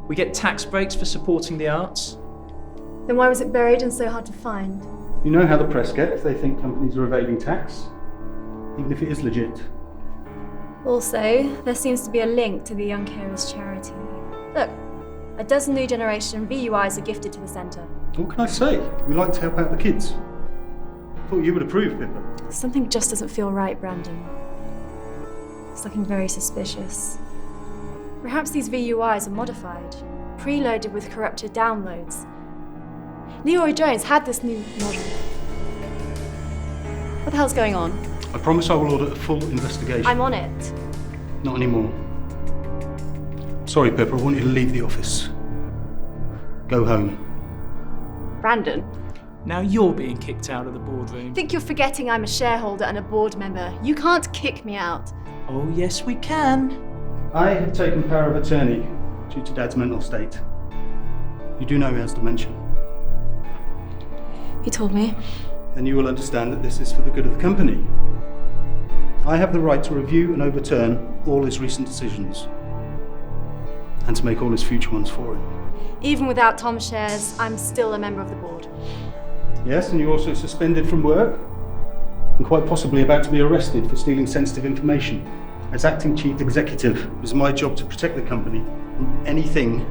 We get tax breaks for supporting the arts. Then why was it buried and so hard to find? You know how the press get if they think companies are evading tax, even if it is legit. Also, there seems to be a link to the Young Carers charity. Look, a dozen new generation VUIs are gifted to the centre. What can I say? We like to help out the kids. Thought you would approve, Pippa. Something just doesn't feel right, Brandon. It's looking very suspicious. Perhaps these VUIs are modified, preloaded with corrupted downloads. Leroy Jones had this new model. What the hell's going on? I promise I will order a full investigation. I'm on it. Not anymore. Sorry, Pippa, I want you to leave the office. Go home. Brandon, Now you're being kicked out of the boardroom. I think you're forgetting I'm a shareholder and a board member. You can't kick me out. Oh, yes, we can. I have taken power of attorney due to Dad's mental state. You do know he has dementia. He told me. Then you will understand that this is for the good of the company. I have the right to review and overturn all his recent decisions, and to make all his future ones for him. Even without Tom's shares, I'm still a member of the board. Yes, and you're also suspended from work, and quite possibly about to be arrested for stealing sensitive information. As acting chief executive, it is my job to protect the company from anything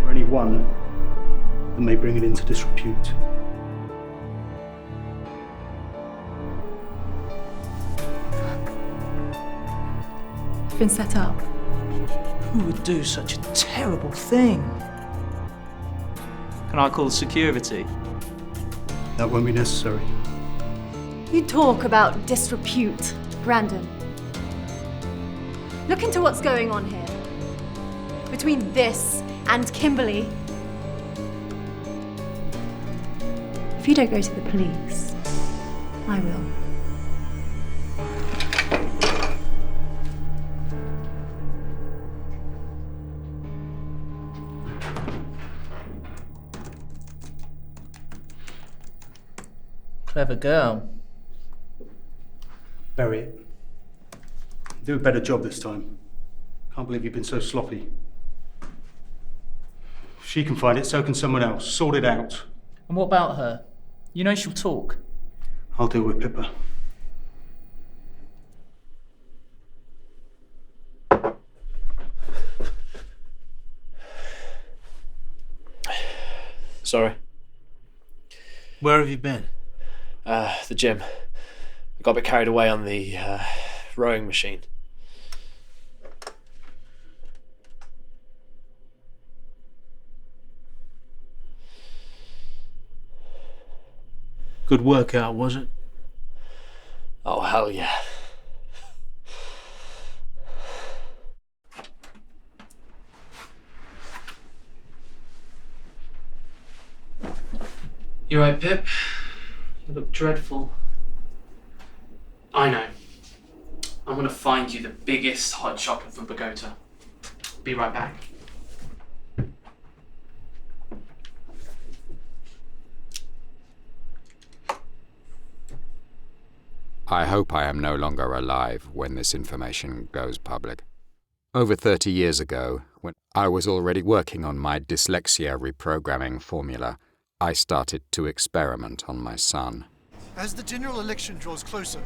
or anyone that may bring it into disrepute. I've been set up. Who would do such a terrible thing? Can I call security? That won't be necessary. You talk about disrepute, Brandon. Look into what's going on here. Between this and Kimberly. If you don't go to the police, I will. Clever girl. Bury it. Do a better job this time. Can't believe you've been so sloppy. If she can find it, so can someone else. Sort it out. And what about her? You know she'll talk. I'll deal with Pippa. Sorry. Where have you been? The gym. I got a bit carried away on the rowing machine. Good workout, was it? Oh, hell yeah. You right, Pip? You look dreadful. I know. I'm gonna find you the biggest hot chocolate for Bogota. Be right back. I hope I am no longer alive when this information goes public. Over 30 years ago, when I was already working on my dyslexia reprogramming formula, I started to experiment on my son. As the general election draws closer,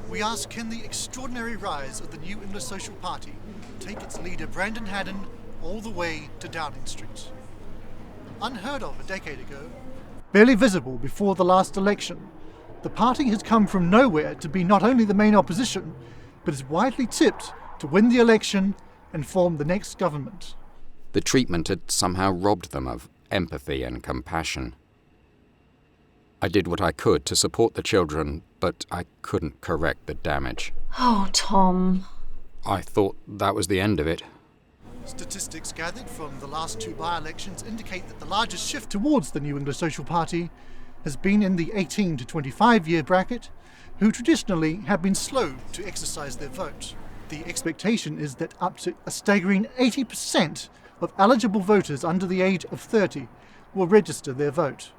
we ask, can the extraordinary rise of the New English Social Party take its leader Brandon Haddon all the way to Downing Street? Unheard of a decade ago, barely visible before the last election, the party has come from nowhere to be not only the main opposition, but is widely tipped to win the election and form the next government. The treatment had somehow robbed them of empathy and compassion. I did what I could to support the children, but I couldn't correct the damage. Oh, Tom. I thought that was the end of it. Statistics gathered from the last two by-elections indicate that the largest shift towards the New English Social Party has been in the 18 to 25-year bracket, who traditionally have been slow to exercise their vote. The expectation is that up to a staggering 80% of eligible voters under the age of 30 will register their vote.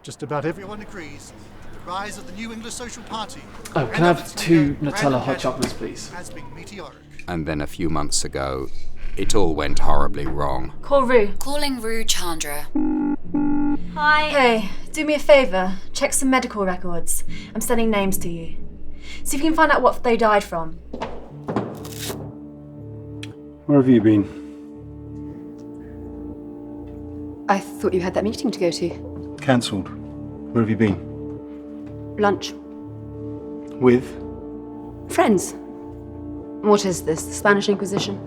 Just about everyone agrees that the rise of the New English Social Party... Oh, can I have 2 Nutella hot chocolates, please? ...has been meteoric. And then a few months ago, it all went horribly wrong. Call Rue. Calling Rue Chandra. Hi. Hey, do me a favour. Check some medical records. I'm sending names to you. See if you can find out what they died from. Where have you been? I thought you had that meeting to go to. Cancelled. Where have you been? Lunch. With? Friends. What is this, the Spanish Inquisition?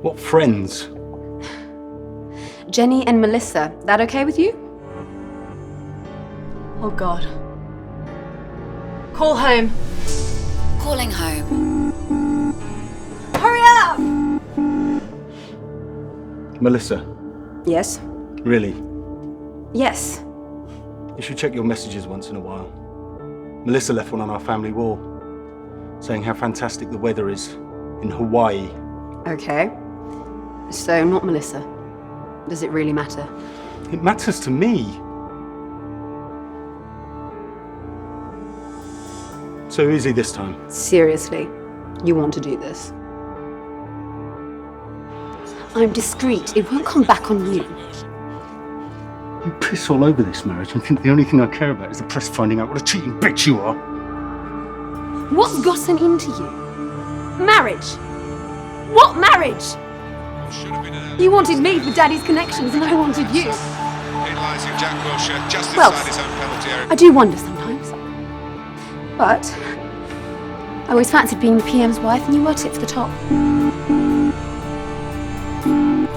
What friends? Jenny and Melissa. That okay with you? Oh, God. Call home. Calling home. Hurry up! Melissa. Yes. Really? Yes. You should check your messages once in a while. Melissa left one on our family wall, saying how fantastic the weather is in Hawaii. Okay. So, not Melissa. Does it really matter? It matters to me. So easy this time. Seriously, you want to do this? I'm discreet. It won't come back on you. You piss all over this marriage and think the only thing I care about is the press finding out what a cheating bitch you are. What's gotten into you? Marriage? What marriage? You wanted me for Daddy's connections and I wanted you. Penalising Jack Wilshere just Well, inside his own penalty area. I do wonder sometimes. But I always fancied being the PM's wife and you were tit for the top.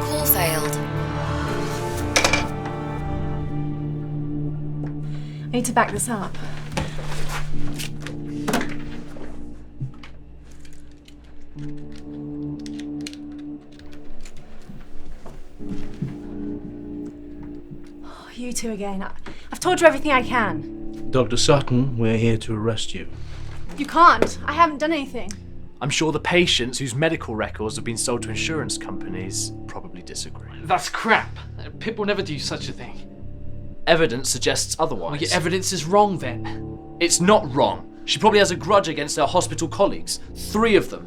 Call failed. I need to back this up. Oh, you two again. I've told you everything I can. Dr. Sutton, we're here to arrest you. You can't. I haven't done anything. I'm sure the patients whose medical records have been sold to insurance companies probably disagree. That's crap. Pip will never do such a thing. Evidence suggests otherwise. Well, your evidence is wrong then. It's not wrong. She probably has a grudge against her hospital colleagues. 3 of them.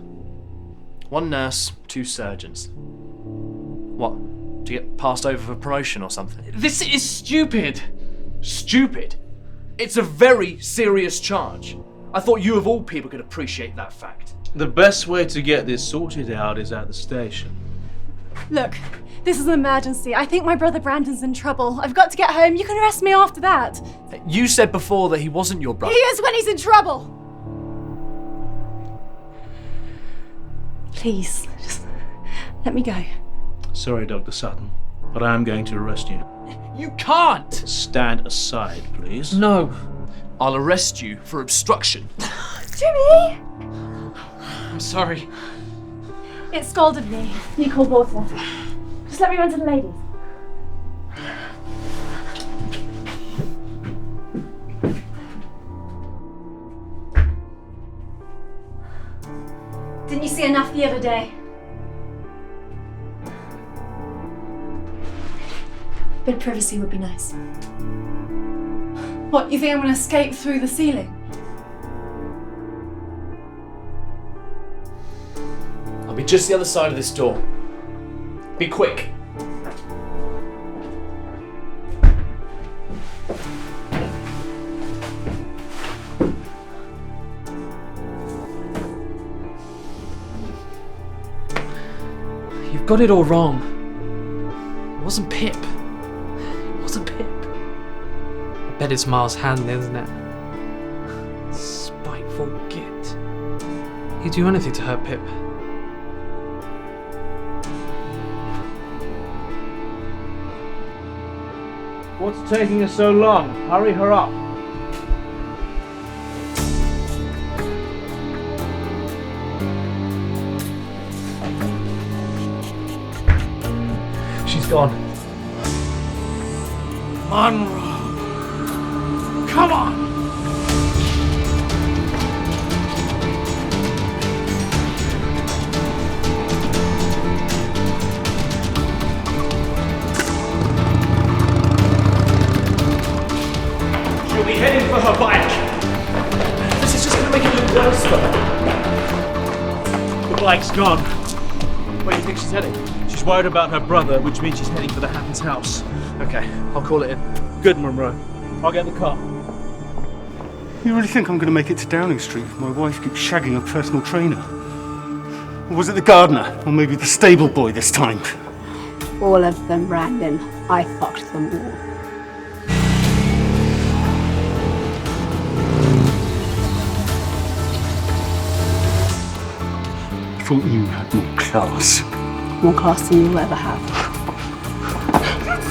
1 nurse, 2 surgeons. What? To get passed over for promotion or something? This is stupid. Stupid? It's a very serious charge. I thought you of all people could appreciate that fact. The best way to get this sorted out is at the station. Look, this is an emergency. I think my brother Brandon's in trouble. I've got to get home. You can arrest me after that. You said before that he wasn't your brother. He is when he's in trouble. Please, just let me go. Sorry, Dr. Sutton, but I am going to arrest you. You can't! Stand aside, please. No. I'll arrest you for obstruction. Jimmy! I'm sorry. It scalded me. You call water. Just let me run to the ladies. Didn't you see enough the other day? A bit of privacy would be nice. What, you think I'm going to escape through the ceiling? I'll be just the other side of this door. Be quick. got it all wrong. It wasn't Pip. It wasn't Pip. I bet it's Miles Hanley, isn't it? Spiteful git. He'd do anything to hurt Pip. What's taking her so long? Hurry her up. She's gone. Monroe! Come on! She'll be heading for her bike. This is just going to make it look worse for her. The bike's gone. Where do you think she's heading? She's worried about her brother, which means she's heading for the Hatton's house. Okay, I'll call it in. Good, Monroe. I'll get the car. You really think I'm going to make it to Downing Street if my wife keeps shagging a personal trainer? Or was it the gardener? Or maybe the stable boy this time? All of them, Brandon. I fucked them all. I thought you had more class. More class than you'll ever have.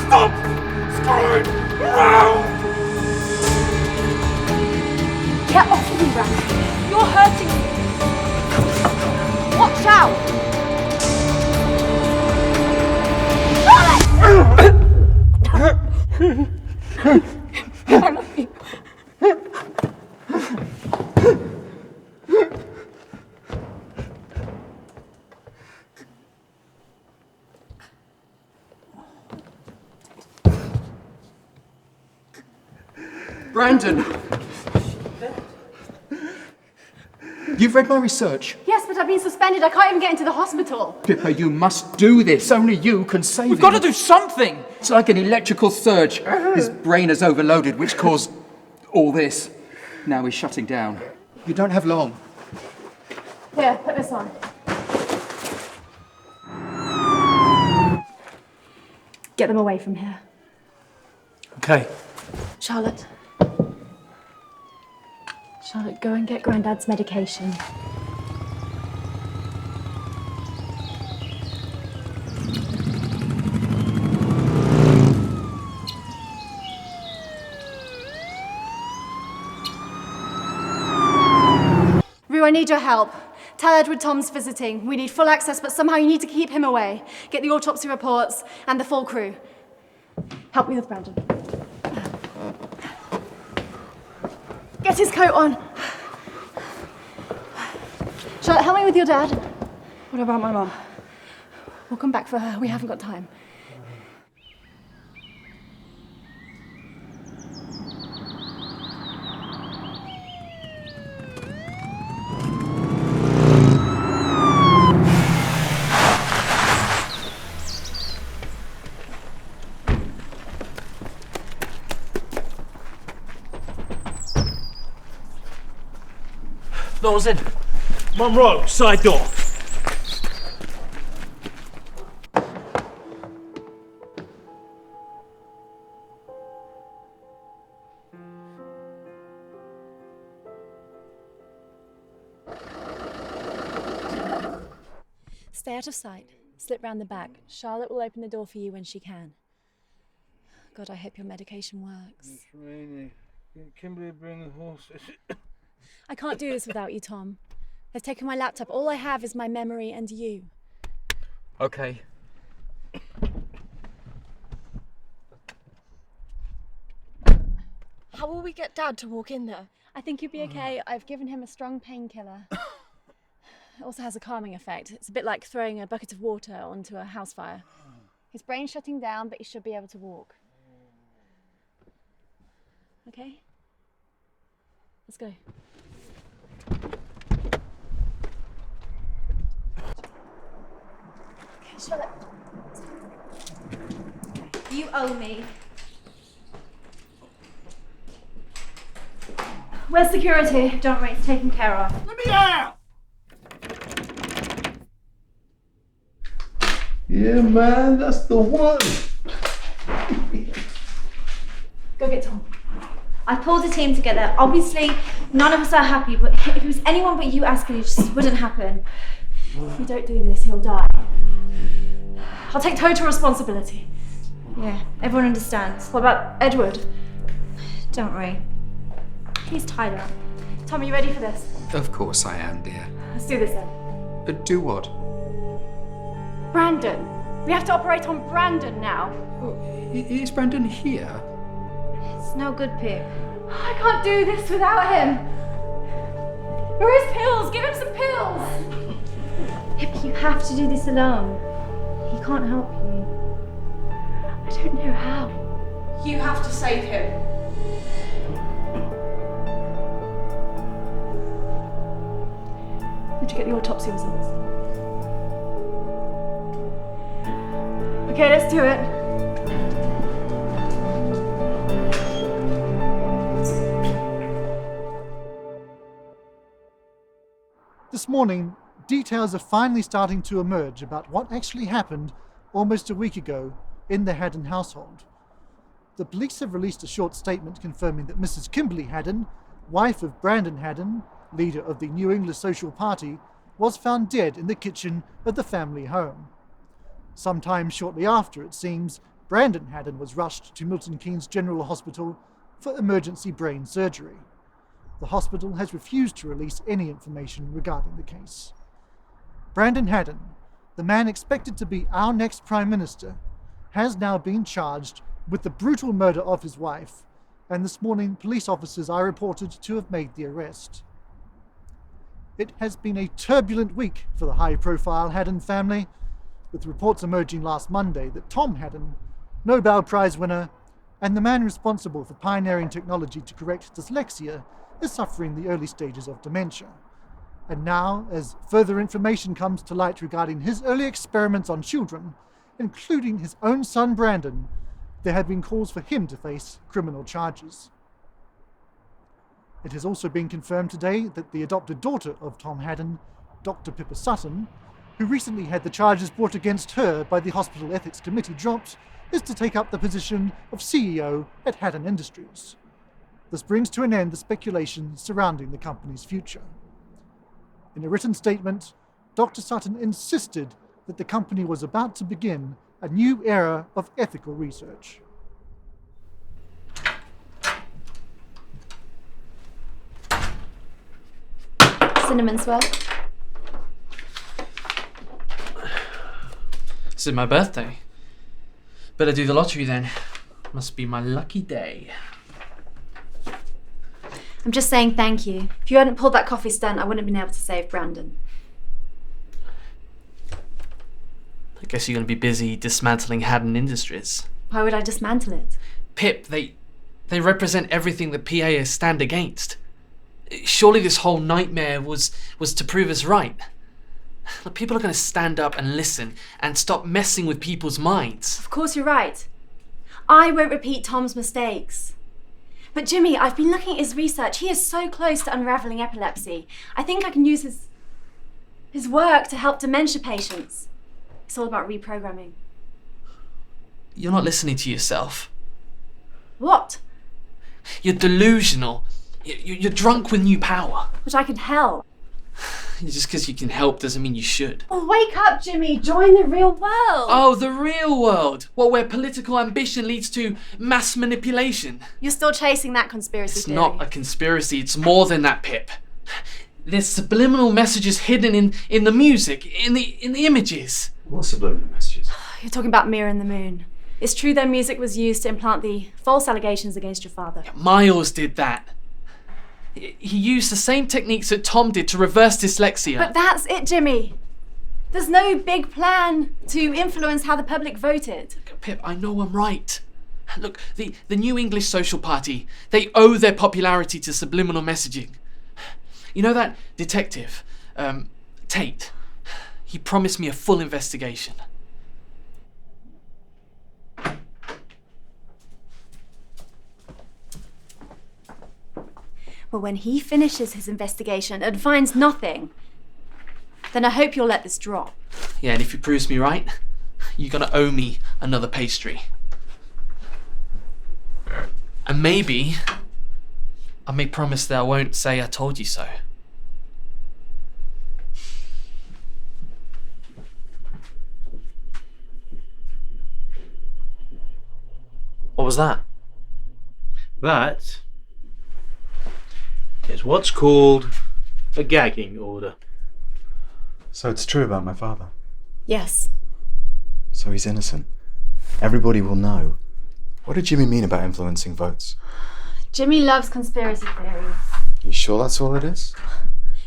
Stop screwing around! Get off of me, Brandon. You're hurting me. Watch out! I love you. Brandon! You've read my research. Yes, but I've been suspended. I can't even get into the hospital. Pippa, you must do this. Only you can save him. We've got to do something! It's like an electrical surge. His brain is overloaded, which caused all this. Now he's shutting down. You don't have long. Here, put this on. Get them away from here. Okay. Charlotte. Charlotte, go and get Grandad's medication. Rue, I need your help. Tell Edward Tom's visiting. We need full access, but somehow you need to keep him away. Get the autopsy reports and the full crew. Help me with Brandon. Get his coat on. Charlotte, help me with your dad. What about my mum? We'll come back for her. We haven't got time. Door's in. Monroe, side door. Stay out of sight. Slip round the back. Charlotte will open the door for you when she can. God, I hope your medication works. It's raining. Can Kimberly bring the horses? I can't do this without you, Tom. They've taken my laptop. All I have is my memory and you. Okay. How will we get Dad to walk in there? I think he'll be okay. I've given him a strong painkiller. It also has a calming effect. It's a bit like throwing a bucket of water onto a house fire. His brain's shutting down, but he should be able to walk. Okay? Let's go. Charlotte. You owe me. Where's security? Don't worry, it's taken care of. Let me out! Yeah, man, that's the one. Go get Tom. I pulled a team together. Obviously, none of us are happy, but if it was anyone but you asking, it just wouldn't happen. If we don't do this, he'll die. I'll take total responsibility. Yeah, everyone understands. What about Edward? Don't worry. He's tied up. Tom, are you ready for this? Of course I am, dear. Let's do this then. Do what? Brandon. We have to operate on Brandon now. Is Brandon here? It's no good, Pip. I can't do this without him. Where are his pills? Give him some pills. Pip, you have to do this alone. He can't help you. I don't know how. You have to save him. Did you get the autopsy results? Okay, let's do it. This morning, details are finally starting to emerge about what actually happened almost a week ago in the Haddon household. The police have released a short statement confirming that Mrs. Kimberly Haddon, wife of Brandon Haddon, leader of the New English Social Party, was found dead in the kitchen of the family home. Sometime shortly after, it seems, Brandon Haddon was rushed to Milton Keynes General Hospital for emergency brain surgery. The hospital has refused to release any information regarding the case. Brandon Haddon, the man expected to be our next Prime Minister, has now been charged with the brutal murder of his wife, and this morning police officers are reported to have made the arrest. It has been a turbulent week for the high-profile Haddon family, with reports emerging last Monday that Tom Haddon, Nobel Prize winner, and the man responsible for pioneering technology to correct dyslexia, is suffering the early stages of dementia. And now, as further information comes to light regarding his early experiments on children, including his own son Brandon, there have been calls for him to face criminal charges. It has also been confirmed today that the adopted daughter of Tom Haddon, Dr. Pippa Sutton, who recently had the charges brought against her by the Hospital Ethics Committee dropped, is to take up the position of CEO at Haddon Industries. This brings to an end the speculation surrounding the company's future. In a written statement, Dr. Sutton insisted that the company was about to begin a new era of ethical research. Cinnamon swirl. This is my birthday. Better do the lottery then. Must be my lucky day. I'm just saying thank you. If you hadn't pulled that coffee stunt, I wouldn't have been able to save Brandon. I guess you're going to be busy dismantling Haddon Industries. Why would I dismantle it? Pip, they represent everything the PA stand against. Surely this whole nightmare was to prove us right. People are going to stand up and listen and stop messing with people's minds. Of course you're right. I won't repeat Tom's mistakes. But Jimmy, I've been looking at his research. He is so close to unravelling epilepsy. I think I can use his work to help dementia patients. It's all about reprogramming. You're not listening to yourself. What? You're delusional. You're drunk with new power. Which I can help. Just because you can help doesn't mean you should. Oh, wake up, Jimmy. Join the real world. Oh, the real world. Well, where political ambition leads to mass manipulation. You're still chasing that conspiracy It's theory. not a conspiracy. It's more than that, Pip. There's subliminal messages hidden in the music, in the images. What subliminal messages? You're talking about Mirror and the Moon. It's true their music was used to implant the false allegations against your father. Miles did that. He used the same techniques that Tom did to reverse dyslexia. But that's it, Jimmy. There's no big plan to influence how the public voted. Pip, I know I'm right. Look, the New English Social Party, they owe their popularity to subliminal messaging. You know that detective, Tate? He promised me a full investigation. Well, when he finishes his investigation and finds nothing, then I hope you'll let this drop. Yeah, and if he proves me right, you're gonna owe me another pastry. And maybe I may promise that I won't say I told you so. What was that? That is what's called a gagging order. So it's true about my father. Yes. So he's innocent. Everybody will know. What did Jimmy mean about influencing votes? Jimmy loves conspiracy theories. You sure that's all it is?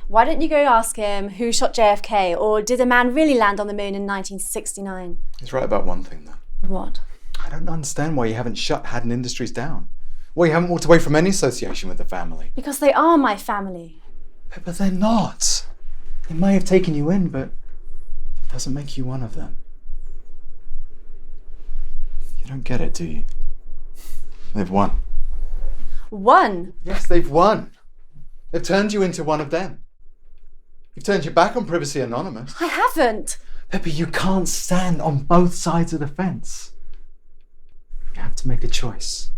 Why don't you go ask him who shot JFK, or did a man really land on the moon in 1969? He's right about one thing, though. What? I don't understand why you haven't shut Haddon Industries down. Why you haven't walked away from any association with the family. Because they are my family. But they're not. They may have taken you in, but it doesn't make you one of them. You don't get it, do you? They've won. Won? Yes, they've won. They've turned you into one of them. You've turned your back on Privacy Anonymous. I haven't. Pippa, you can't stand on both sides of the fence. You have to make a choice.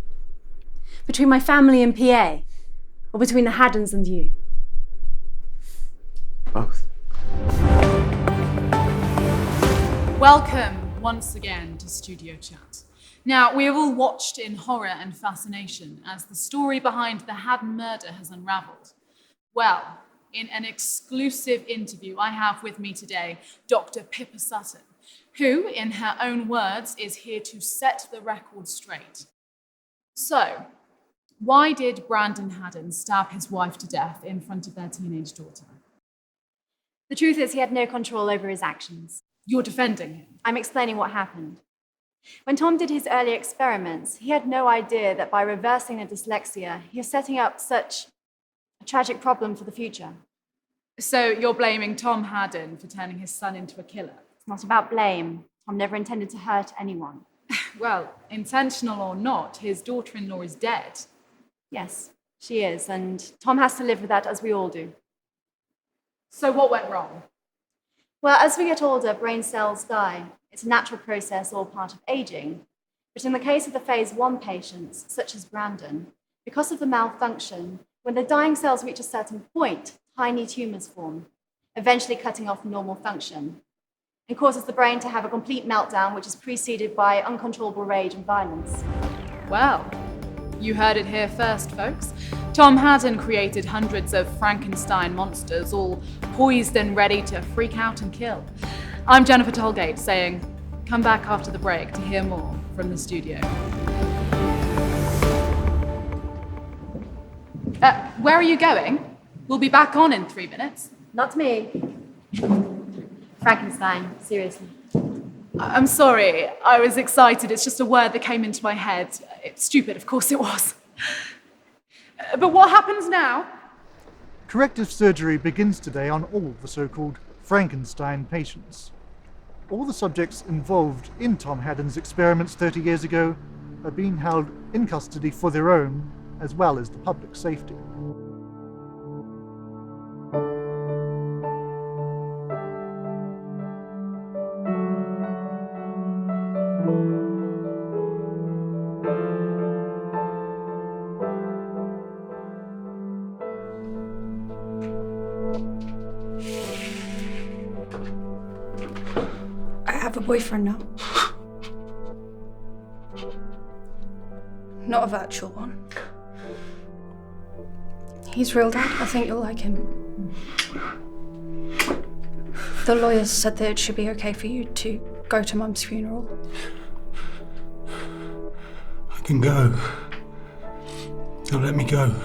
Between my family and PA? Or between the Haddons and you? Both. Welcome once again to Studio Chat. Now, we have all watched in horror and fascination as the story behind the Haddon murder has unravelled. Well, in an exclusive interview I have with me today, Dr. Pippa Sutton, who, in her own words, is here to set the record straight. So, why did Brandon Haddon stab his wife to death in front of their teenage daughter? The truth is, he had no control over his actions. You're defending him. I'm explaining what happened. When Tom did his early experiments, he had no idea that by reversing the dyslexia, he was setting up such a tragic problem for the future. So you're blaming Tom Haddon for turning his son into a killer? It's not about blame. Tom never intended to hurt anyone. Well, intentional or not, his daughter-in-law is dead. Yes, she is, and Tom has to live with that, as we all do. So what went wrong? Well, as we get older, brain cells die. It's a natural process, all part of aging. But in the case of the phase 1 patients, such as Brandon, because of the malfunction, when the dying cells reach a certain point, tiny tumours form, eventually cutting off normal function, and causes the brain to have a complete meltdown, which is preceded by uncontrollable rage and violence. Well, you heard it here first, folks. Tom Haddon created hundreds of Frankenstein monsters, all poised and ready to freak out and kill. I'm Jennifer Tollgate saying, come back after the break to hear more from the studio. Where are you going? We'll be back on in 3 minutes. Not me. Frankenstein, seriously. I'm sorry, I was excited. It's just a word that came into my head. It's stupid, of course it was. But what happens now? Corrective surgery begins today on all the so-called Frankenstein patients. All the subjects involved in Tom Haddon's experiments 30 years ago are being held in custody for their own as well as the public safety. I have a boyfriend now. Not a virtual one. He's real, Dad. I think you'll like him. The lawyers said that it should be okay for you to go to Mum's funeral. I can go. They'll let me go.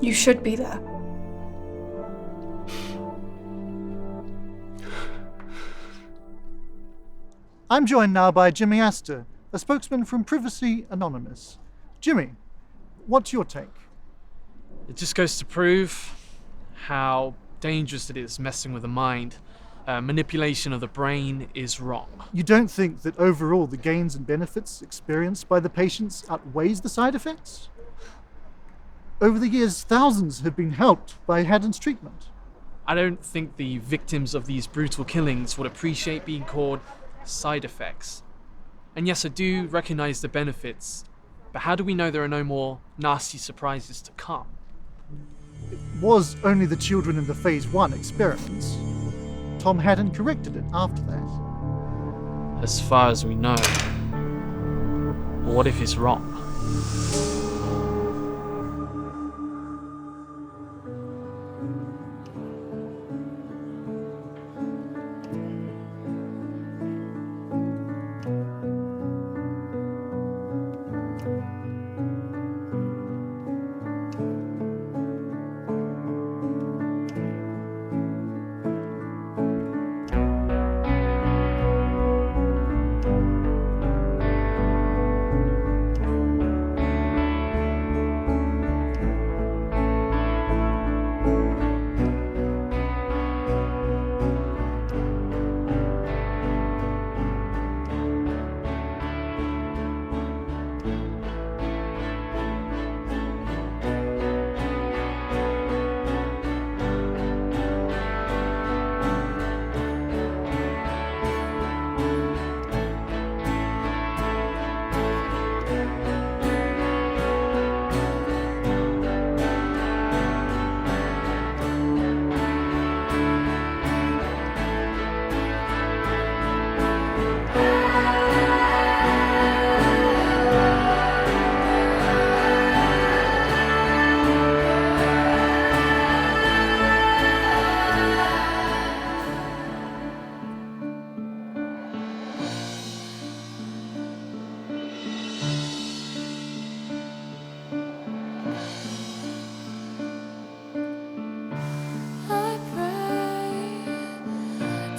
You should be there. I'm joined now by Jimmy Astor, a spokesman from Privacy Anonymous. Jimmy, what's your take? It just goes to prove how dangerous it is messing with the mind. Manipulation of the brain is wrong. You don't think that overall the gains and benefits experienced by the patients outweighs the side effects? Over the years, thousands have been helped by Haddon's treatment. I don't think the victims of these brutal killings would appreciate being called side effects. And yes, I do recognise the benefits, but how do we know there are no more nasty surprises to come? It was only the children in the Phase 1 experiments. Tom Haddon corrected it after that. As far as we know. But what if he's wrong?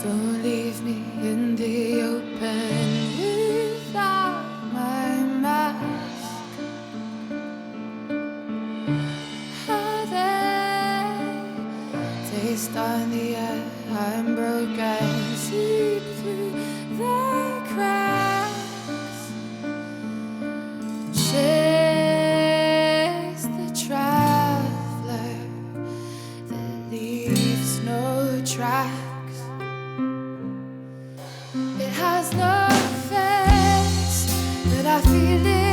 Don't leave me in the open without my mask. How they taste on the air, I'm broken, seep through the cracks. Chase the traveler that leaves no tracks. It has no face, but I feel it.